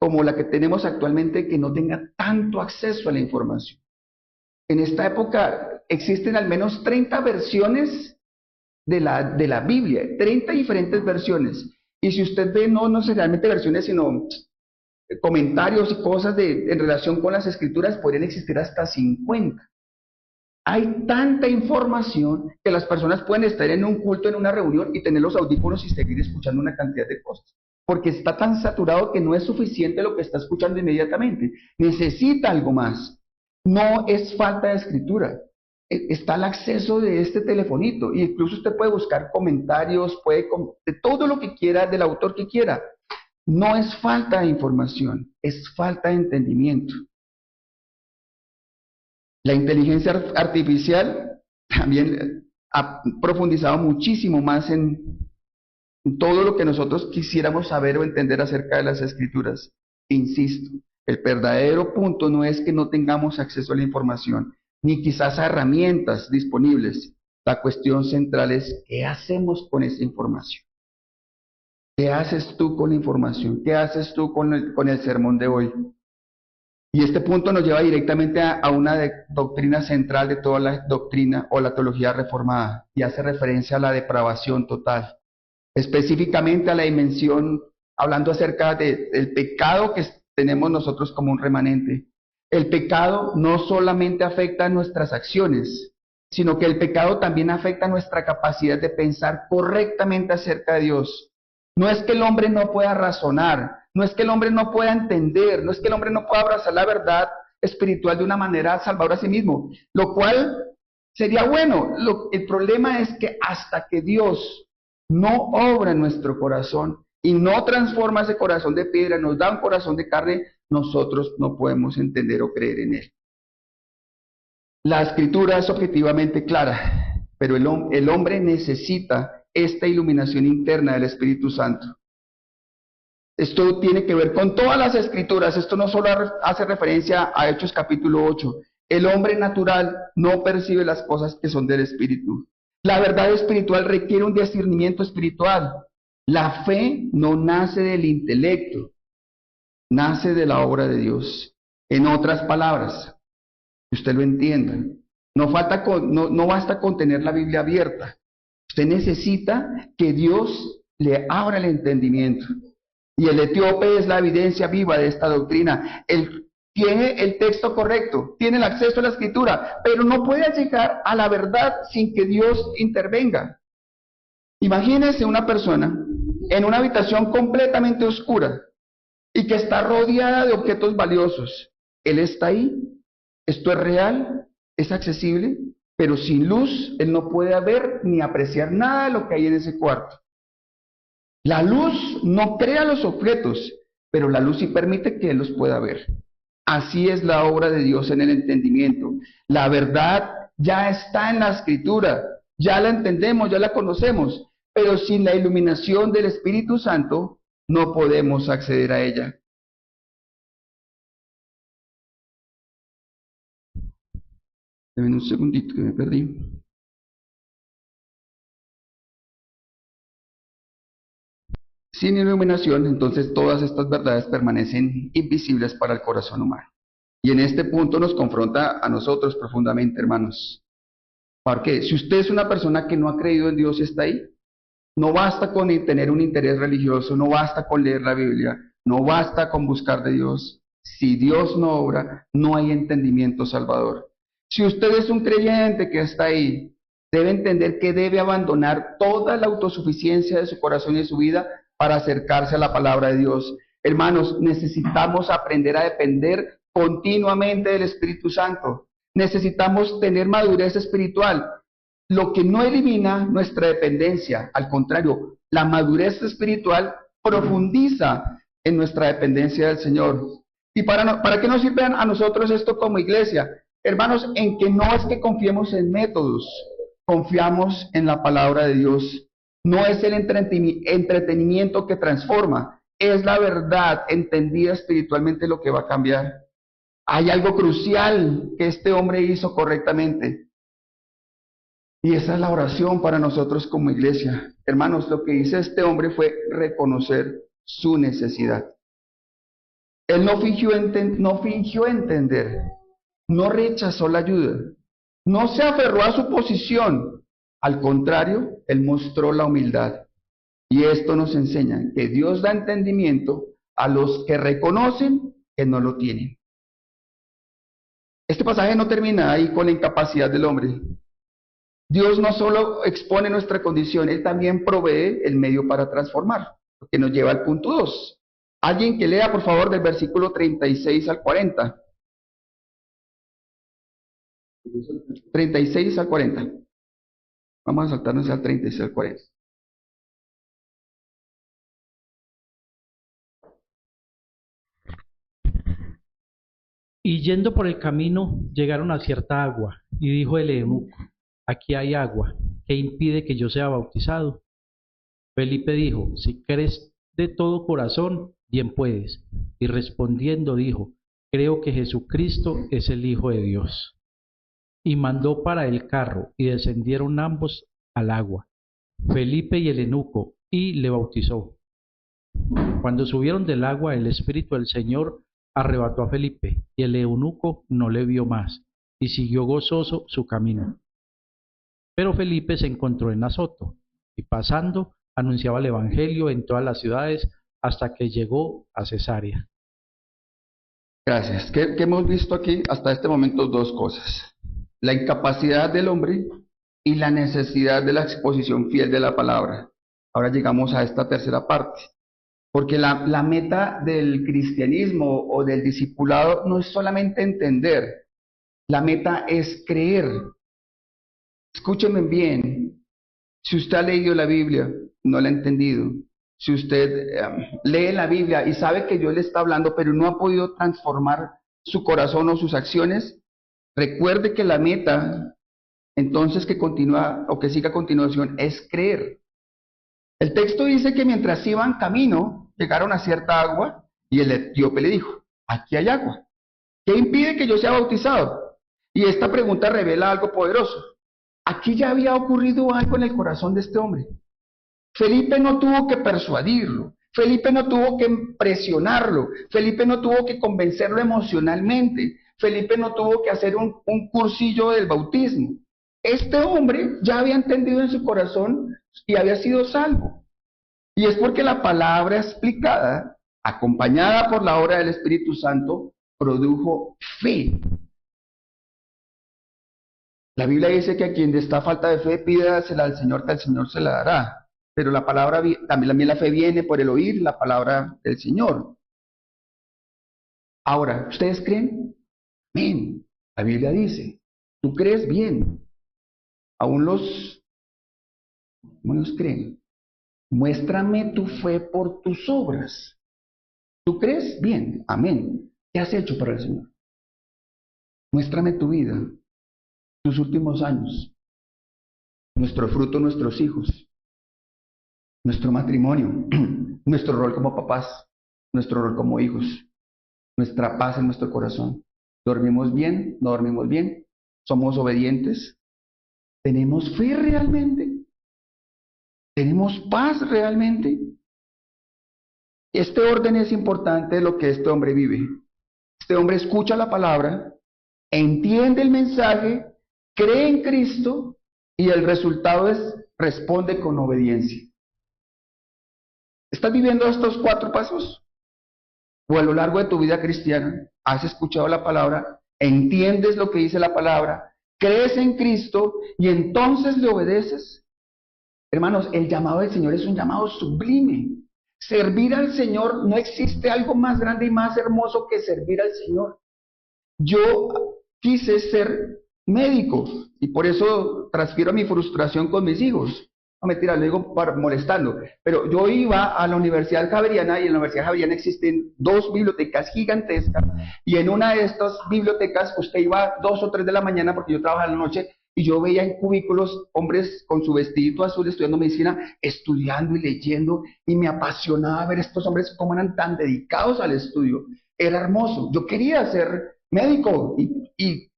como la que tenemos actualmente que no tenga tanto acceso a la información. En esta época existen al menos 30 versiones de la Biblia, 30 diferentes versiones. Y si usted ve, no necesariamente versiones, sino comentarios y cosas en relación con las escrituras, podrían existir hasta 50. Hay tanta información que las personas pueden estar en un culto, en una reunión, y tener los audífonos y seguir escuchando una cantidad de cosas, porque está tan saturado que no es suficiente lo que está escuchando inmediatamente. Necesita algo más. No es falta de escritura. Está el acceso de este telefonito, y incluso usted puede buscar comentarios, de todo lo que quiera, del autor que quiera. No es falta de información, es falta de entendimiento. La inteligencia artificial también ha profundizado muchísimo más en todo lo que nosotros quisiéramos saber o entender acerca de las escrituras. Insisto, el verdadero punto no es que no tengamos acceso a la información, ni quizás a herramientas disponibles. La cuestión central es, ¿qué hacemos con esta información? ¿Qué haces tú con la información? ¿Qué haces tú con el sermón de hoy? Y este punto nos lleva directamente a una doctrina central de toda la doctrina o la teología reformada, y hace referencia a la depravación total, específicamente a la dimensión, hablando acerca del pecado que tenemos nosotros como un remanente. El pecado no solamente afecta a nuestras acciones, sino que el pecado también afecta nuestra capacidad de pensar correctamente acerca de Dios. No es que el hombre no pueda razonar, no es que el hombre no pueda entender, no es que el hombre no pueda abrazar la verdad espiritual de una manera salvadora a sí mismo, lo cual sería bueno. El problema es que hasta que Dios no obra en nuestro corazón y no transforma ese corazón de piedra, nos da un corazón de carne, nosotros no podemos entender o creer en Él. La escritura es objetivamente clara, pero el hombre necesita esta iluminación interna del Espíritu Santo. Esto tiene que ver con todas las escrituras. Esto no solo hace referencia a Hechos capítulo 8. El hombre natural no percibe las cosas que son del Espíritu. La verdad espiritual requiere un discernimiento espiritual. La fe no nace del intelecto, nace de la obra de Dios. En otras palabras, que usted lo entienda, no basta con tener la Biblia abierta. Usted necesita que Dios le abra el entendimiento. Y el etíope es la evidencia viva de esta doctrina. Él tiene el texto correcto, tiene el acceso a la escritura, pero no puede llegar a la verdad sin que Dios intervenga. Imagínese una persona en una habitación completamente oscura y que está rodeada de objetos valiosos. Él está ahí, esto es real, es accesible, pero sin luz él no puede ver ni apreciar nada de lo que hay en ese cuarto. La luz no crea los objetos, pero la luz sí permite que él los pueda ver. Así es la obra de Dios en el entendimiento. La verdad ya está en la escritura, ya la entendemos, ya la conocemos, pero sin la iluminación del Espíritu Santo no podemos acceder a ella. Deme un segundito que me perdí. Sin iluminación, entonces todas estas verdades permanecen invisibles para el corazón humano. Y en este punto nos confronta a nosotros profundamente, hermanos. Porque si usted es una persona que no ha creído en Dios y está ahí, no basta con tener un interés religioso, no basta con leer la Biblia, no basta con buscar de Dios. Si Dios no obra, no hay entendimiento salvador. Si usted es un creyente que está ahí, debe entender que debe abandonar toda la autosuficiencia de su corazón y de su vida para acercarse a la palabra de Dios. Hermanos, necesitamos aprender a depender continuamente del Espíritu Santo. Necesitamos tener madurez espiritual, lo que no elimina nuestra dependencia. Al contrario, la madurez espiritual profundiza en nuestra dependencia del Señor. ¿Y para qué nos sirve a nosotros esto como iglesia? Hermanos, en que no es que confiemos en métodos, confiamos en la palabra de Dios. No es el entretenimiento que transforma, es la verdad entendida espiritualmente lo que va a cambiar. Hay algo crucial que este hombre hizo correctamente. Y esa es la oración para nosotros como iglesia. Hermanos, lo que hizo este hombre fue reconocer su necesidad. Él no fingió entender, no rechazó la ayuda, no se aferró a su posición. Al contrario, él mostró la humildad. Y esto nos enseña que Dios da entendimiento a los que reconocen que no lo tienen. Este pasaje no termina ahí con la incapacidad del hombre. Dios no solo expone nuestra condición, Él también provee el medio para transformar, lo que nos lleva al punto 2. Alguien que lea, por favor, del versículo 36 al 40. 36 al 40. Vamos a saltarnos al 36 al 40. Y yendo por el camino, llegaron a cierta agua, y dijo el eunuco: aquí hay agua, ¿qué impide que yo sea bautizado? Felipe dijo: si crees de todo corazón, bien puedes. Y respondiendo dijo: creo que Jesucristo es el Hijo de Dios. y mandó para el carro, y descendieron ambos al agua, Felipe y el eunuco, y le bautizó. Cuando subieron del agua, el Espíritu del Señor arrebató a Felipe, y el eunuco no le vio más, y siguió gozoso su camino. Pero Felipe se encontró en Azoto, y pasando, anunciaba el Evangelio en todas las ciudades, hasta que llegó a Cesarea. Gracias. ¿Qué hemos visto aquí hasta este momento? Dos cosas. La incapacidad del hombre y la necesidad de la exposición fiel de la palabra. Ahora llegamos a esta tercera parte. Porque la meta del cristianismo o del discipulado no es solamente entender, la meta es creer. Escúchenme bien, si usted ha leído la Biblia, no la ha entendido. Si usted lee la Biblia y sabe que Dios le está hablando, pero no ha podido transformar su corazón o sus acciones, recuerde que la meta, entonces que continúa o que siga a continuación, es creer. El texto dice que mientras iban camino, llegaron a cierta agua y el etíope le dijo, aquí hay agua. ¿Qué impide que yo sea bautizado? Y esta pregunta revela algo poderoso. Aquí ya había ocurrido algo en el corazón de este hombre. Felipe no tuvo que persuadirlo, Felipe no tuvo que presionarlo, Felipe no tuvo que convencerlo emocionalmente, Felipe no tuvo que hacer un cursillo del bautismo. Este hombre ya había entendido en su corazón y había sido salvo. Y es porque la palabra explicada, acompañada por la obra del Espíritu Santo, produjo fe. La Biblia dice que a quien está falta de fe, pídasela al Señor, que el Señor se la dará. Pero la palabra, también la fe viene por el oír la palabra del Señor. Ahora, ¿ustedes creen? Amén. La Biblia dice, ¿tú crees? Bien. Aún los creen. Muéstrame tu fe por tus obras. ¿Tú crees? Bien. Amén. ¿Qué has hecho para el Señor? Muéstrame tu vida, tus últimos años, nuestro fruto, nuestros hijos, nuestro matrimonio, nuestro rol como papás, nuestro rol como hijos, nuestra paz en nuestro corazón. ¿Dormimos bien? ¿No dormimos bien? ¿Somos obedientes? ¿Tenemos fe realmente? ¿Tenemos paz realmente? Este orden es importante de lo que este hombre vive. Este hombre escucha la palabra, entiende el mensaje, cree en Cristo y el resultado es responde con obediencia. ¿Estás viviendo estos 4 pasos? ¿O a lo largo de tu vida cristiana has escuchado la palabra, entiendes lo que dice la palabra, crees en Cristo y entonces le obedeces? Hermanos, el llamado del Señor es un llamado sublime. Servir al Señor, no existe algo más grande y más hermoso que servir al Señor. Yo quise ser médico y por eso transfiero mi frustración con mis hijos. No, mentira, lo digo molestando, pero yo iba a la Universidad Javeriana y en la Universidad Javeriana existen 2 bibliotecas gigantescas y en una de estas bibliotecas usted iba 2 o 3 de la mañana porque yo trabajaba en la noche y yo veía en cubículos hombres con su vestidito azul estudiando medicina, estudiando y leyendo y me apasionaba ver estos hombres cómo eran tan dedicados al estudio. Era hermoso, yo quería ser médico y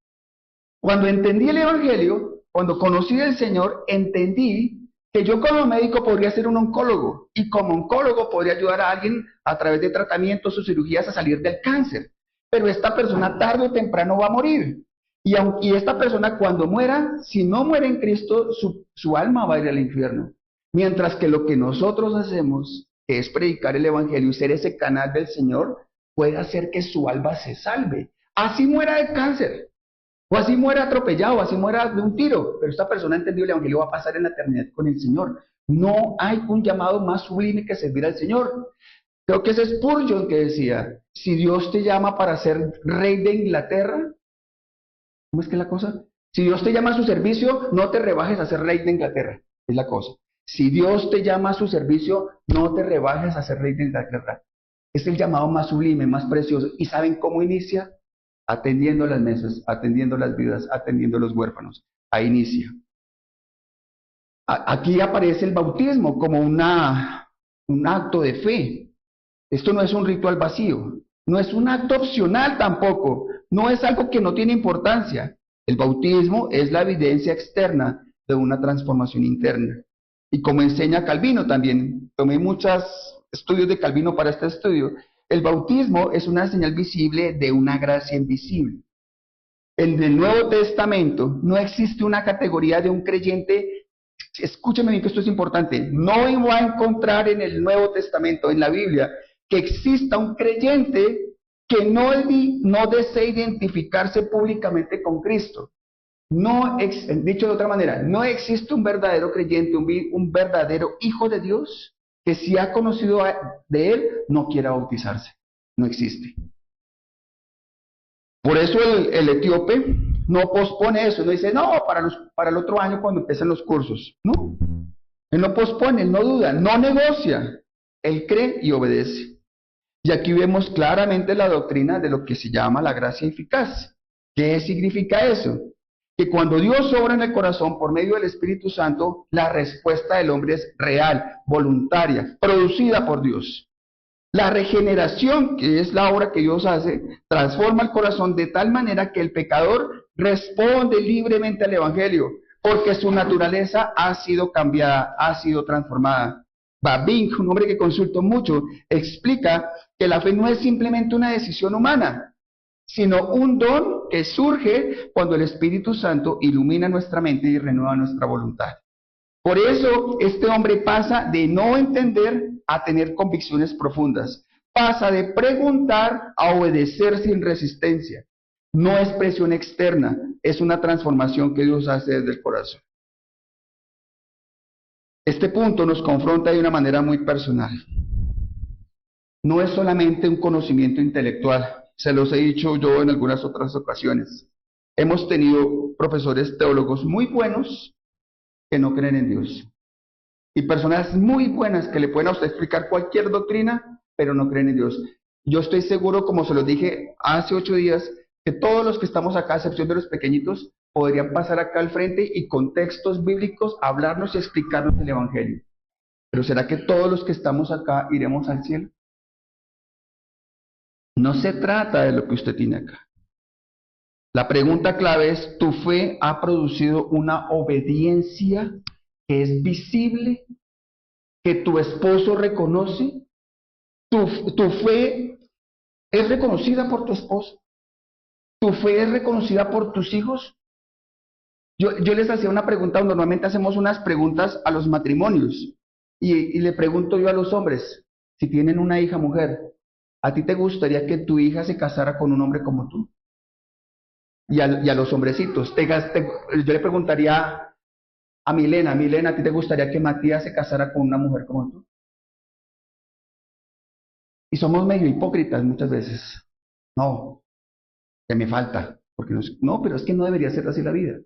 cuando entendí el Evangelio, cuando conocí al Señor, entendí que yo como médico podría ser un oncólogo y como oncólogo podría ayudar a alguien a través de tratamientos o cirugías a salir del cáncer. Pero esta persona tarde o temprano va a morir. Y esta persona cuando muera, si no muere en Cristo, su alma va a ir al infierno. Mientras que lo que nosotros hacemos, que es predicar el Evangelio y ser ese canal del Señor, puede hacer que su alma se salve. Así muera de cáncer. O así muera atropellado, o así muera de un tiro. Pero esta persona entendió el Evangelio, va a pasar en la eternidad con el Señor. No hay un llamado más sublime que servir al Señor. Creo que ese es Spurgeon que decía, si Dios te llama para ser rey de Inglaterra, ¿cómo es que es la cosa? Si Dios te llama a su servicio, no te rebajes a ser rey de Inglaterra. Es la cosa. Si Dios te llama a su servicio, no te rebajes a ser rey de Inglaterra. Es el llamado más sublime, más precioso. ¿Y saben cómo inicia? Atendiendo las mesas, atendiendo las viudas, atendiendo a los huérfanos. Ahí inicia. Aquí aparece el bautismo como un acto de fe. Esto no es un ritual vacío, no es un acto opcional tampoco, no es algo que no tiene importancia. El bautismo es la evidencia externa de una transformación interna. Y como enseña Calvino también, tomé muchos estudios de Calvino para este estudio, el bautismo es una señal visible de una gracia invisible. En el Nuevo Testamento no existe una categoría de un creyente, escúchame bien que esto es importante, no va a encontrar en el Nuevo Testamento, en la Biblia, que exista un creyente que no desee identificarse públicamente con Cristo. Dicho de otra manera, no existe un verdadero creyente, un verdadero hijo de Dios, que si ha conocido de Él, no quiera bautizarse. No existe. Por eso el etíope no pospone eso, no dice, no, para el otro año cuando empiecen los cursos. No, él no pospone, él no duda, no negocia, él cree y obedece. Y aquí vemos claramente la doctrina de lo que se llama la gracia eficaz. ¿Qué significa eso? Que cuando Dios obra en el corazón por medio del Espíritu Santo, la respuesta del hombre es real, voluntaria, producida por Dios. La regeneración, que es la obra que Dios hace, transforma el corazón de tal manera que el pecador responde libremente al Evangelio, porque su naturaleza ha sido cambiada, ha sido transformada. Bavinck, un hombre que consulto mucho, explica que la fe no es simplemente una decisión humana, sino un don que surge cuando el Espíritu Santo ilumina nuestra mente y renueva nuestra voluntad. Por eso este hombre pasa de no entender a tener convicciones profundas. Pasa de preguntar a obedecer sin resistencia. No es presión externa, es una transformación que Dios hace desde el corazón. Este punto nos confronta de una manera muy personal. No es solamente un conocimiento intelectual, se los he dicho yo en algunas otras ocasiones. Hemos tenido profesores teólogos muy buenos que no creen en Dios. Y personas muy buenas que le pueden a usted explicar cualquier doctrina, pero no creen en Dios. Yo estoy seguro, como se los dije hace 8 días, que todos los que estamos acá, a excepción de los pequeñitos, podrían pasar acá al frente y con textos bíblicos hablarnos y explicarnos el Evangelio. Pero ¿será que todos los que estamos acá iremos al cielo? No se trata de lo que usted tiene acá. La pregunta clave es, ¿tu fe ha producido una obediencia que es visible, que tu esposo reconoce? ¿Tu fe es reconocida por tu esposo? ¿Tu fe es reconocida por tus hijos? Yo les hacía una pregunta, normalmente hacemos unas preguntas a los matrimonios, y le pregunto yo a los hombres, si tienen una hija mujer, ¿a ti te gustaría que tu hija se casara con un hombre como tú? Y a los hombrecitos, yo le preguntaría a Milena, ¿a ti te gustaría que Matías se casara con una mujer como tú? Y somos medio hipócritas muchas veces. No, que me falta. Porque no, pero es que no debería ser así la vida.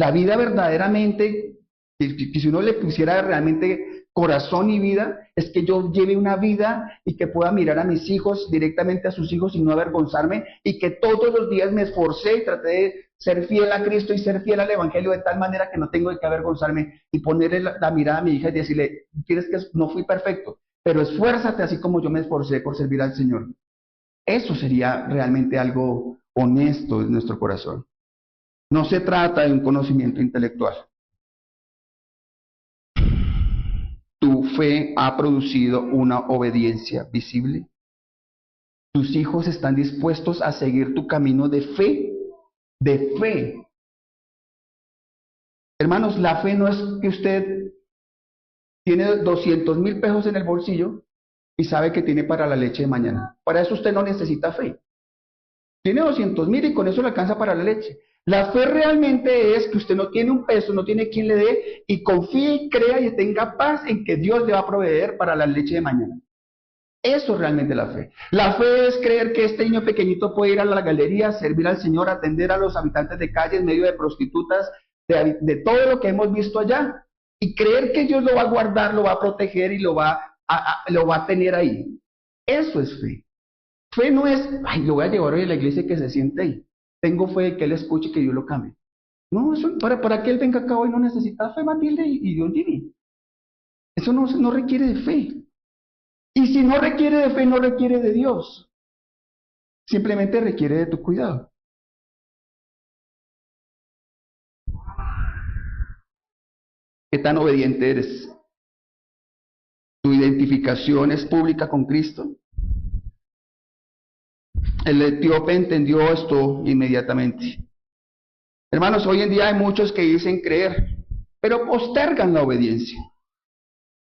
La vida verdaderamente, que si uno le pusiera realmente corazón y vida, es que yo lleve una vida y que pueda mirar a mis hijos, directamente a sus hijos y no avergonzarme, y que todos los días me esforcé y traté de ser fiel a Cristo y ser fiel al Evangelio de tal manera que no tengo que avergonzarme y ponerle la mirada a mi hija y decirle, quieres que no fui perfecto, pero esfuérzate así como yo me esforcé por servir al Señor. Eso sería realmente algo honesto en nuestro corazón. No se trata de un conocimiento intelectual. ¿Tu fe ha producido una obediencia visible? ¿Tus hijos están dispuestos a seguir tu camino de fe? De fe. Hermanos, la fe no es que usted tiene 200,000 pesos en el bolsillo y sabe que tiene para la leche de mañana. Para eso usted no necesita fe. Tiene 200,000 y con eso le alcanza para la leche. La fe realmente es que usted no tiene un peso, no tiene quien le dé, y confíe y crea y tenga paz en que Dios le va a proveer para la leche de mañana. Eso es realmente la fe. La fe es creer que este niño pequeñito puede ir a la galería, servir al Señor, atender a los habitantes de calle en medio de prostitutas, de todo lo que hemos visto allá. Y creer que Dios lo va a guardar, lo va a proteger y lo va a tener ahí. Eso es fe. Fe no es, ay, lo voy a llevar hoy a la iglesia y que se siente ahí. Tengo fe de que Él escuche y que Dios lo cambie. No, eso, para que Él venga acá hoy no necesita fe, Matilde y Dios divino. Eso no requiere de fe. Y si no requiere de fe, no requiere de Dios. Simplemente requiere de tu cuidado. ¿Qué tan obediente eres? ¿Tu identificación es pública con Cristo? El etíope entendió esto inmediatamente. Hermanos, hoy en día hay muchos que dicen creer, pero postergan la obediencia.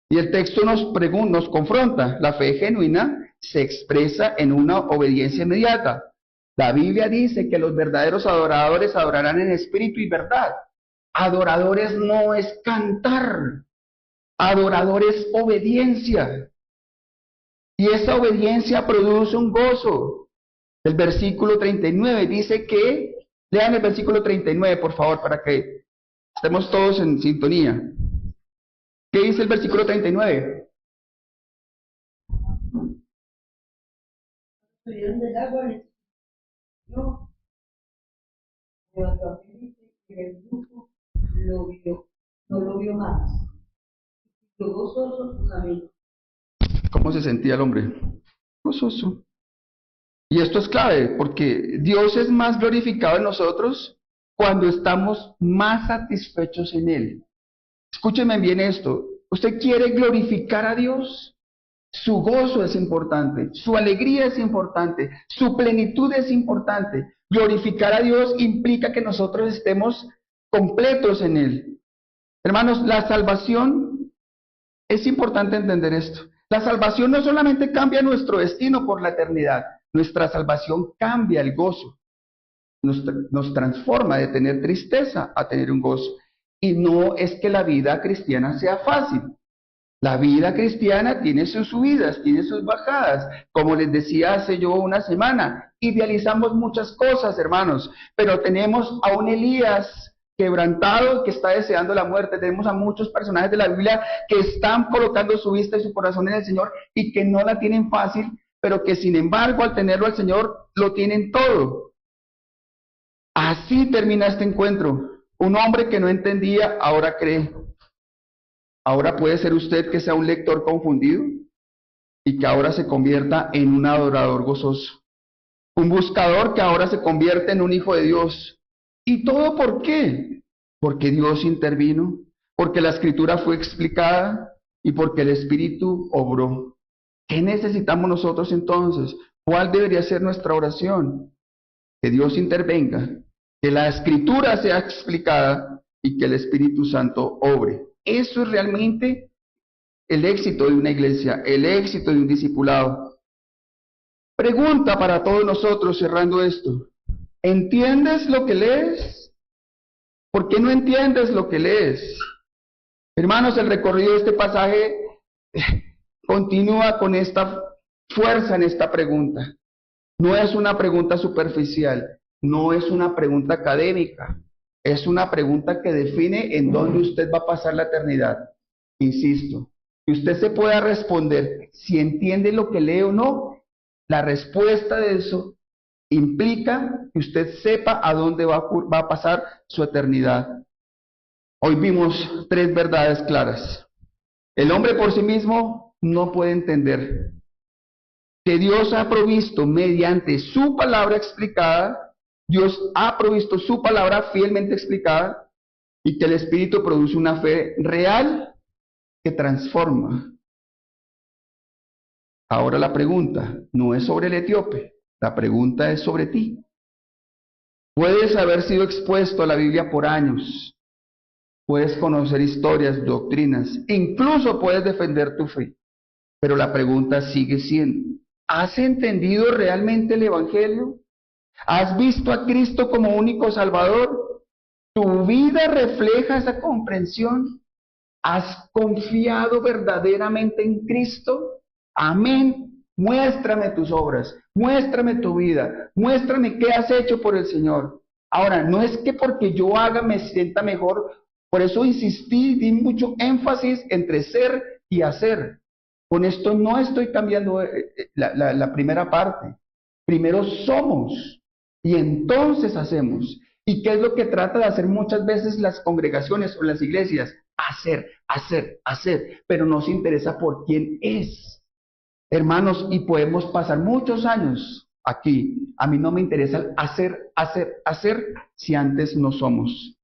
Y el texto nos confronta. La fe genuina se expresa en una obediencia inmediata. La Biblia dice que los verdaderos adoradores adorarán en espíritu y verdad. Adoradores no es cantar, adoradores obediencia. Y esa obediencia produce un gozo. El versículo 39 dice que, lean el versículo 39 por favor, para que estemos todos en sintonía. ¿Qué dice el versículo 39? Subieron del agua, no, levantó a Felipe y el grupo lo vio, no lo vio más. Lo gozoso su camino. ¿Cómo se sentía el hombre? Gozoso. Y esto es clave, porque Dios es más glorificado en nosotros cuando estamos más satisfechos en Él. Escúcheme bien esto. ¿Usted quiere glorificar a Dios? Su gozo es importante, su alegría es importante, su plenitud es importante. Glorificar a Dios implica que nosotros estemos completos en Él. Hermanos, la salvación, es importante entender esto. La salvación no solamente cambia nuestro destino por la eternidad, nuestra salvación cambia el gozo. Nos transforma de tener tristeza a tener un gozo. Y no es que la vida cristiana sea fácil. La vida cristiana tiene sus subidas, tiene sus bajadas. Como les decía hace yo una semana, idealizamos muchas cosas, hermanos, pero tenemos a un Elías quebrantado que está deseando la muerte. Tenemos a muchos personajes de la Biblia que están colocando su vista y su corazón en el Señor y que no la tienen fácil, pero que sin embargo al tenerlo al Señor lo tienen todo. Así termina este encuentro. Un hombre que no entendía, ahora cree. Ahora puede ser usted que sea un lector confundido y que ahora se convierta en un adorador gozoso. Un buscador que ahora se convierte en un hijo de Dios. ¿Y todo por qué? Porque Dios intervino, porque la escritura fue explicada y porque el Espíritu obró. ¿Qué necesitamos nosotros entonces? ¿Cuál debería ser nuestra oración? Que Dios intervenga, que la escritura sea explicada y que el Espíritu Santo obre. Eso es realmente el éxito de una iglesia, el éxito de un discipulado. Pregunta para todos nosotros cerrando esto. ¿Entiendes lo que lees? ¿Por qué no entiendes lo que lees? Hermanos, el recorrido de este pasaje continúa con esta fuerza en esta pregunta. No es una pregunta superficial, no es una pregunta académica, es una pregunta que define en dónde usted va a pasar la eternidad. Insisto, que usted se pueda responder si entiende lo que lee o no. La respuesta de eso implica que usted sepa a dónde va a pasar su eternidad. Hoy vimos tres verdades claras. El hombre por sí mismo no puede entender que Dios ha provisto mediante su palabra explicada, Dios ha provisto su palabra fielmente explicada y que el Espíritu produce una fe real que transforma. Ahora la pregunta no es sobre el etíope, la pregunta es sobre ti. Puedes haber sido expuesto a la Biblia por años, puedes conocer historias, doctrinas, incluso puedes defender tu fe, pero la pregunta sigue siendo: ¿has entendido realmente el Evangelio? ¿Has visto a Cristo como único Salvador? ¿Tu vida refleja esa comprensión? ¿Has confiado verdaderamente en Cristo? Amén. Muéstrame tus obras, muéstrame tu vida, muéstrame qué has hecho por el Señor. Ahora, no es que porque yo haga me sienta mejor, por eso insistí, di mucho énfasis entre ser y hacer. Con esto no estoy cambiando la primera parte. Primero somos y entonces hacemos. ¿Y qué es lo que trata de hacer muchas veces las congregaciones o las iglesias? Hacer, hacer, hacer, pero no se interesa por quién es. Hermanos, y podemos pasar muchos años aquí. A mí no me interesa el hacer, hacer, hacer si antes no somos.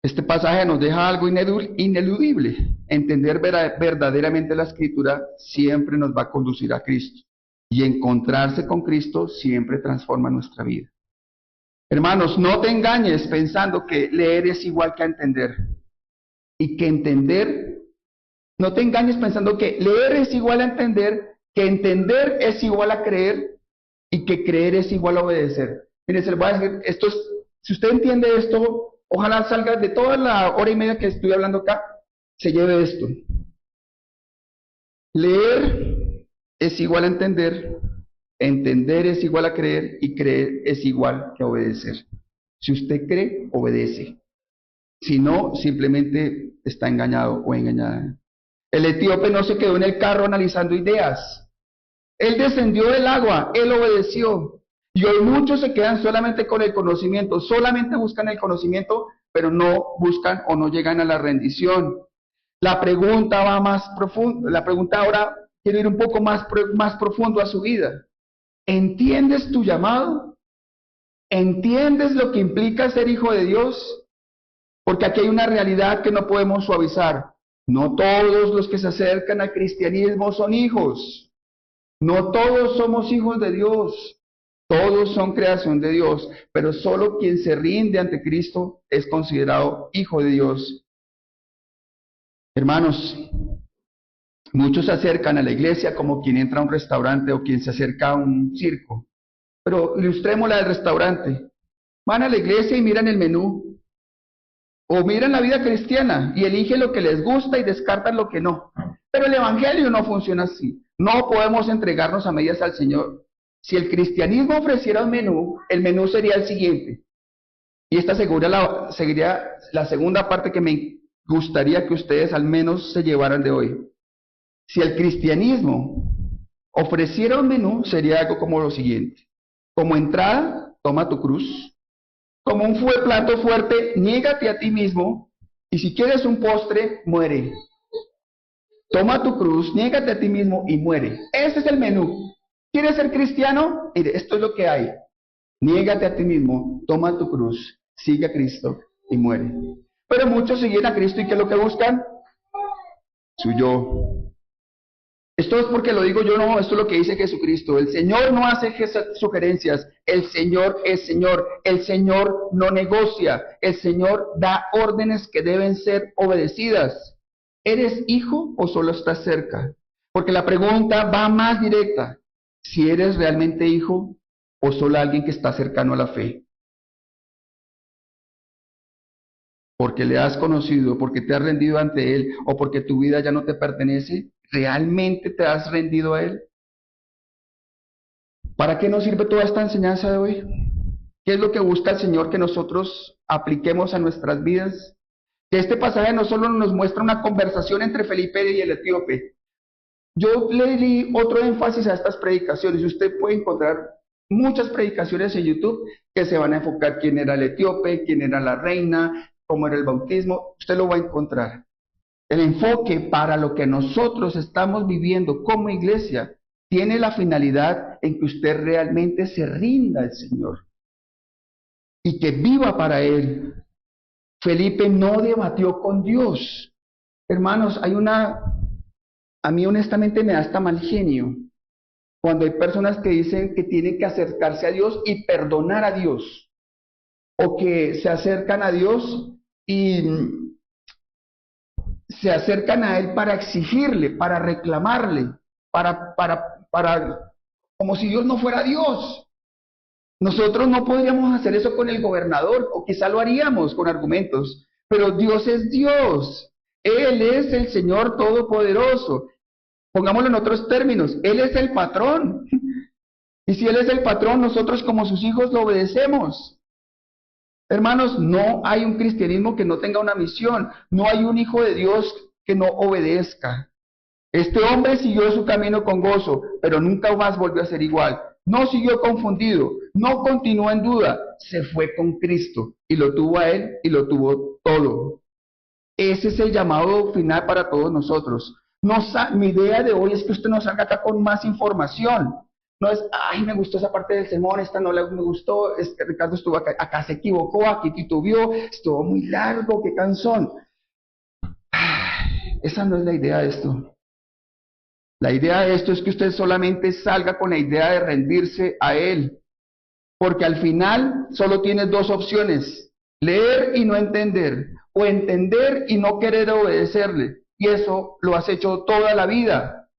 Este pasaje nos deja algo ineludible. Entender verdaderamente la Escritura siempre nos va a conducir a Cristo. Y encontrarse con Cristo siempre transforma nuestra vida. Hermanos, no te engañes pensando que leer es igual que entender. Y que entender, no te engañes pensando que leer es igual a entender, que entender es igual a creer y que creer es igual a obedecer. Mire, se le voy a decir, si usted entiende esto, ojalá salga de toda la hora y media que estoy hablando acá, se lleve esto. Leer es igual a entender es igual a creer y creer es igual que obedecer. Si usted cree, obedece. Si no, simplemente está engañado o engañada. El etíope no se quedó en el carro analizando ideas. Él descendió del agua, él obedeció. Y hoy muchos se quedan solamente con el conocimiento, solamente buscan el conocimiento, pero no buscan o no llegan a la rendición. La pregunta va más profunda, la pregunta ahora quiere ir un poco más profundo a su vida. ¿Entiendes tu llamado? ¿Entiendes lo que implica ser hijo de Dios? Porque aquí hay una realidad que no podemos suavizar. No todos los que se acercan al cristianismo son hijos. No todos somos hijos de Dios. Todos son creación de Dios, pero solo quien se rinde ante Cristo es considerado hijo de Dios. Hermanos, muchos se acercan a la iglesia como quien entra a un restaurante o quien se acerca a un circo. Pero ilustremos la del restaurante. Van a la iglesia y miran el menú. O miran la vida cristiana y eligen lo que les gusta y descartan lo que no. Pero el evangelio no funciona así. No podemos entregarnos a medias al Señor. Si el cristianismo ofreciera un menú, el menú sería el siguiente. Y esta sería la segunda parte que me gustaría que ustedes al menos se llevaran de hoy. Si el cristianismo ofreciera un menú, sería algo como lo siguiente. Como entrada, toma tu cruz. Como un plato fuerte, niégate a ti mismo. Y si quieres un postre, muere. Toma tu cruz, niégate a ti mismo y muere. Ese es el menú. ¿Quieres ser cristiano? Mire, esto es lo que hay. Niégate a ti mismo, toma tu cruz, sigue a Cristo y muere. Pero muchos siguen a Cristo y ¿qué es lo que buscan? Su yo. Esto es porque lo digo yo, no, esto es lo que dice Jesucristo. El Señor no hace sugerencias, el Señor es Señor, el Señor no negocia, el Señor da órdenes que deben ser obedecidas. ¿Eres hijo o solo estás cerca? Porque la pregunta va más directa. Si eres realmente hijo o solo alguien que está cercano a la fe. Porque le has conocido, porque te has rendido ante Él o porque tu vida ya no te pertenece, ¿realmente te has rendido a Él? ¿Para qué nos sirve toda esta enseñanza de hoy? ¿Qué es lo que busca el Señor que nosotros apliquemos a nuestras vidas? Que este pasaje no solo nos muestra una conversación entre Felipe y el etíope. Yo le di otro énfasis a estas predicaciones. Usted puede encontrar muchas predicaciones en YouTube que se van a enfocar quién era el etíope, quién era la reina, cómo era el bautismo. Usted lo va a encontrar. El enfoque para lo que nosotros estamos viviendo como iglesia tiene la finalidad en que usted realmente se rinda al Señor y que viva para Él. Felipe no debatió con Dios. Hermanos, a mí honestamente me da hasta mal genio cuando hay personas que dicen que tienen que acercarse a Dios y perdonar a Dios, o que se acercan a Dios y se acercan a Él para exigirle, para reclamarle, como si Dios no fuera Dios. Nosotros no podríamos hacer eso con el gobernador, o quizá lo haríamos con argumentos, pero Dios es Dios. Él es el Señor Todopoderoso. Pongámoslo en otros términos, Él es el patrón. Y si Él es el patrón, nosotros como sus hijos lo obedecemos. Hermanos, no hay un cristianismo que no tenga una misión. No hay un hijo de Dios que no obedezca. Este hombre siguió su camino con gozo, pero nunca más volvió a ser igual. No siguió confundido, no continuó en duda, se fue con Cristo y lo tuvo a Él y lo tuvo todo. Ese es el llamado final para todos nosotros. Mi idea de hoy es que usted no salga acá con más información. No es, ay, me gustó esa parte del sermón, esta no me gustó, es que Ricardo estuvo acá se equivocó, aquí titubeó, estuvo muy largo, qué cansón. Esa no es la idea de esto. La idea de esto es que usted solamente salga con la idea de rendirse a Él. Porque al final solo tienes dos opciones: leer y no entender, o entender y no querer obedecerle. Y eso lo has hecho toda la vida.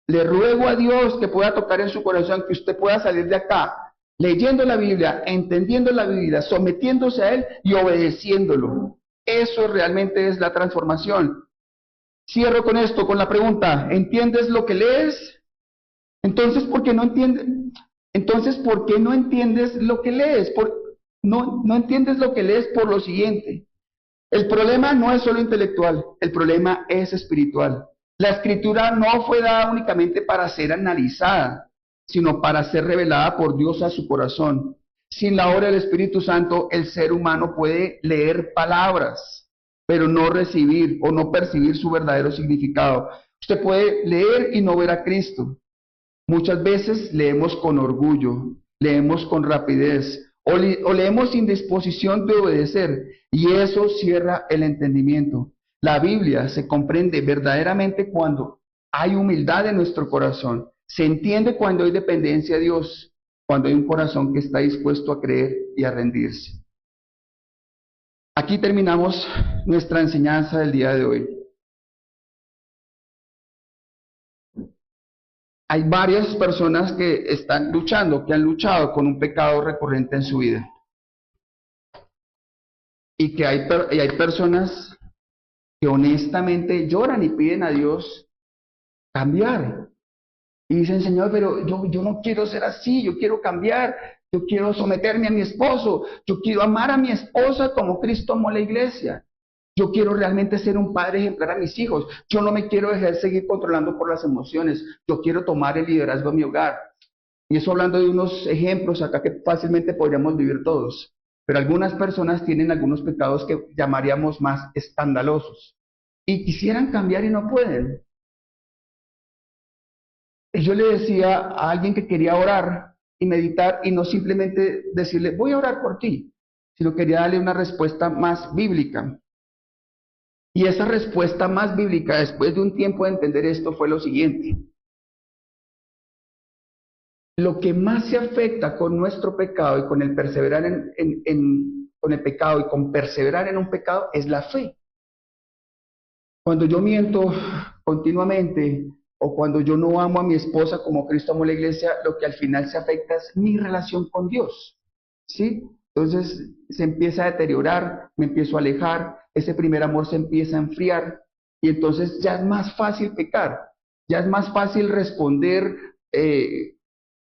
Le ruego a Dios que pueda tocar en su corazón, que usted pueda salir de acá leyendo la Biblia, entendiendo la Biblia, sometiéndose a Él y obedeciéndolo. Eso realmente es la transformación. Cierro con esto, con la pregunta: ¿entiendes lo que lees? Entonces, ¿por qué no entiendes? Entonces, ¿por qué no entiendes lo que lees? No entiendes lo que lees por lo siguiente. El problema no es solo intelectual, el problema es espiritual. La escritura no fue dada únicamente para ser analizada, sino para ser revelada por Dios a su corazón. Sin la obra del Espíritu Santo, el ser humano puede leer palabras, pero no recibir o no percibir su verdadero significado. Usted puede leer y no ver a Cristo. Muchas veces leemos con orgullo, leemos con rapidez o leemos sin disposición de obedecer, y eso cierra el entendimiento. La Biblia se comprende verdaderamente cuando hay humildad en nuestro corazón. Se entiende cuando hay dependencia de Dios, cuando hay un corazón que está dispuesto a creer y a rendirse. Aquí terminamos nuestra enseñanza del día de hoy. Hay varias personas que están luchando, que han luchado con un pecado recurrente en su vida. Y que hay personas que honestamente lloran y piden a Dios cambiar. Y dicen: Señor, pero yo no quiero ser así, yo quiero cambiar, yo quiero someterme a mi esposo, yo quiero amar a mi esposa como Cristo amó a la iglesia. Yo quiero realmente ser un padre ejemplar a mis hijos. Yo no me quiero dejar seguir controlando por las emociones. Yo quiero tomar el liderazgo de mi hogar. Y eso hablando de unos ejemplos acá que fácilmente podríamos vivir todos. Pero algunas personas tienen algunos pecados que llamaríamos más escandalosos. Y quisieran cambiar y no pueden. Y yo le decía a alguien que quería orar y meditar y no simplemente decirle: voy a orar por ti, sino quería darle una respuesta más bíblica. Y esa respuesta más bíblica, después de un tiempo de entender esto, fue lo siguiente: lo que más se afecta con nuestro pecado y con el perseverar con el pecado y con perseverar en un pecado es la fe. Cuando yo miento continuamente, o cuando yo no amo a mi esposa como Cristo amó a la iglesia, lo que al final se afecta es mi relación con Dios, ¿sí? Entonces se empieza a deteriorar, me empiezo a alejar, ese primer amor se empieza a enfriar, y entonces ya es más fácil pecar, ya es más fácil responder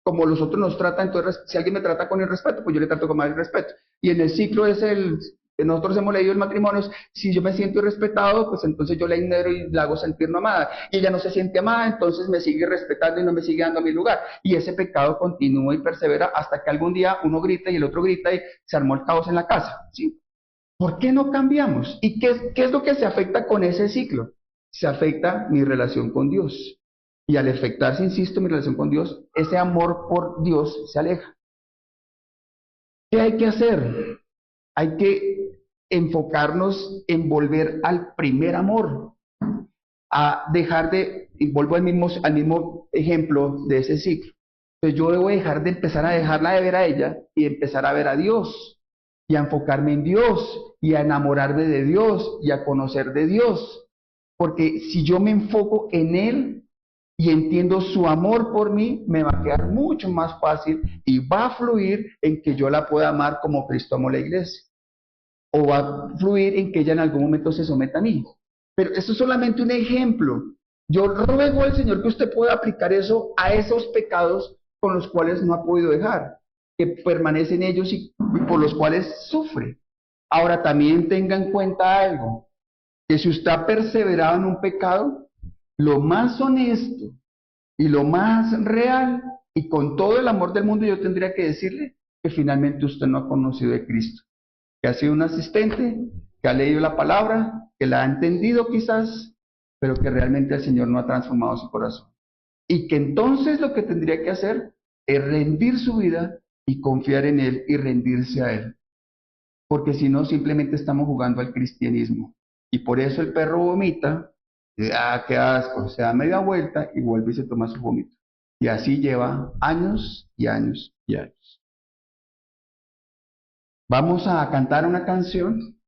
como los otros nos tratan. Entonces, si alguien me trata con irrespeto, pues yo le trato con más respeto. Y en el ciclo es que nosotros hemos leído el matrimonio: si yo me siento irrespetado, pues entonces yo la ignoro y la hago sentir no amada. Y ella no se siente amada, entonces me sigue respetando y no me sigue dando a mi lugar. Y ese pecado continúa y persevera hasta que algún día uno grita y el otro grita y se armó el caos en la casa, ¿sí? ¿Por qué no cambiamos? ¿Y qué es lo que se afecta con ese ciclo? Se afecta mi relación con Dios. Y al afectarse, insisto, mi relación con Dios, ese amor por Dios se aleja. ¿Qué hay que hacer? Hay que enfocarnos en volver al primer amor, a dejar y vuelvo al mismo ejemplo de ese ciclo. Entonces yo debo dejar de empezar a dejarla de ver a ella y empezar a ver a Dios, y a enfocarme en Dios, y a enamorarme de Dios, y a conocer de Dios. Porque si yo me enfoco en Él y entiendo su amor por mí, me va a quedar mucho más fácil y va a fluir en que yo la pueda amar como Cristo amó la iglesia. O va a fluir en que ella en algún momento se someta a mí. Pero esto es solamente un ejemplo. Yo ruego al Señor que usted pueda aplicar eso a esos pecados con los cuales no ha podido dejar, que permanecen ellos y por los cuales sufre. Ahora también tenga en cuenta algo, que si usted ha perseverado en un pecado, lo más honesto y lo más real, y con todo el amor del mundo, yo tendría que decirle que finalmente usted no ha conocido de Cristo, que ha sido un asistente, que ha leído la palabra, que la ha entendido quizás, pero que realmente el Señor no ha transformado su corazón. Y que entonces lo que tendría que hacer es rendir su vida y confiar en Él y rendirse a Él. Porque si no, simplemente estamos jugando al cristianismo. Y por eso el perro vomita, y, qué asco, se da media vuelta y vuelve y se toma su vómito. Y así lleva años y años y años. Vamos a cantar una canción.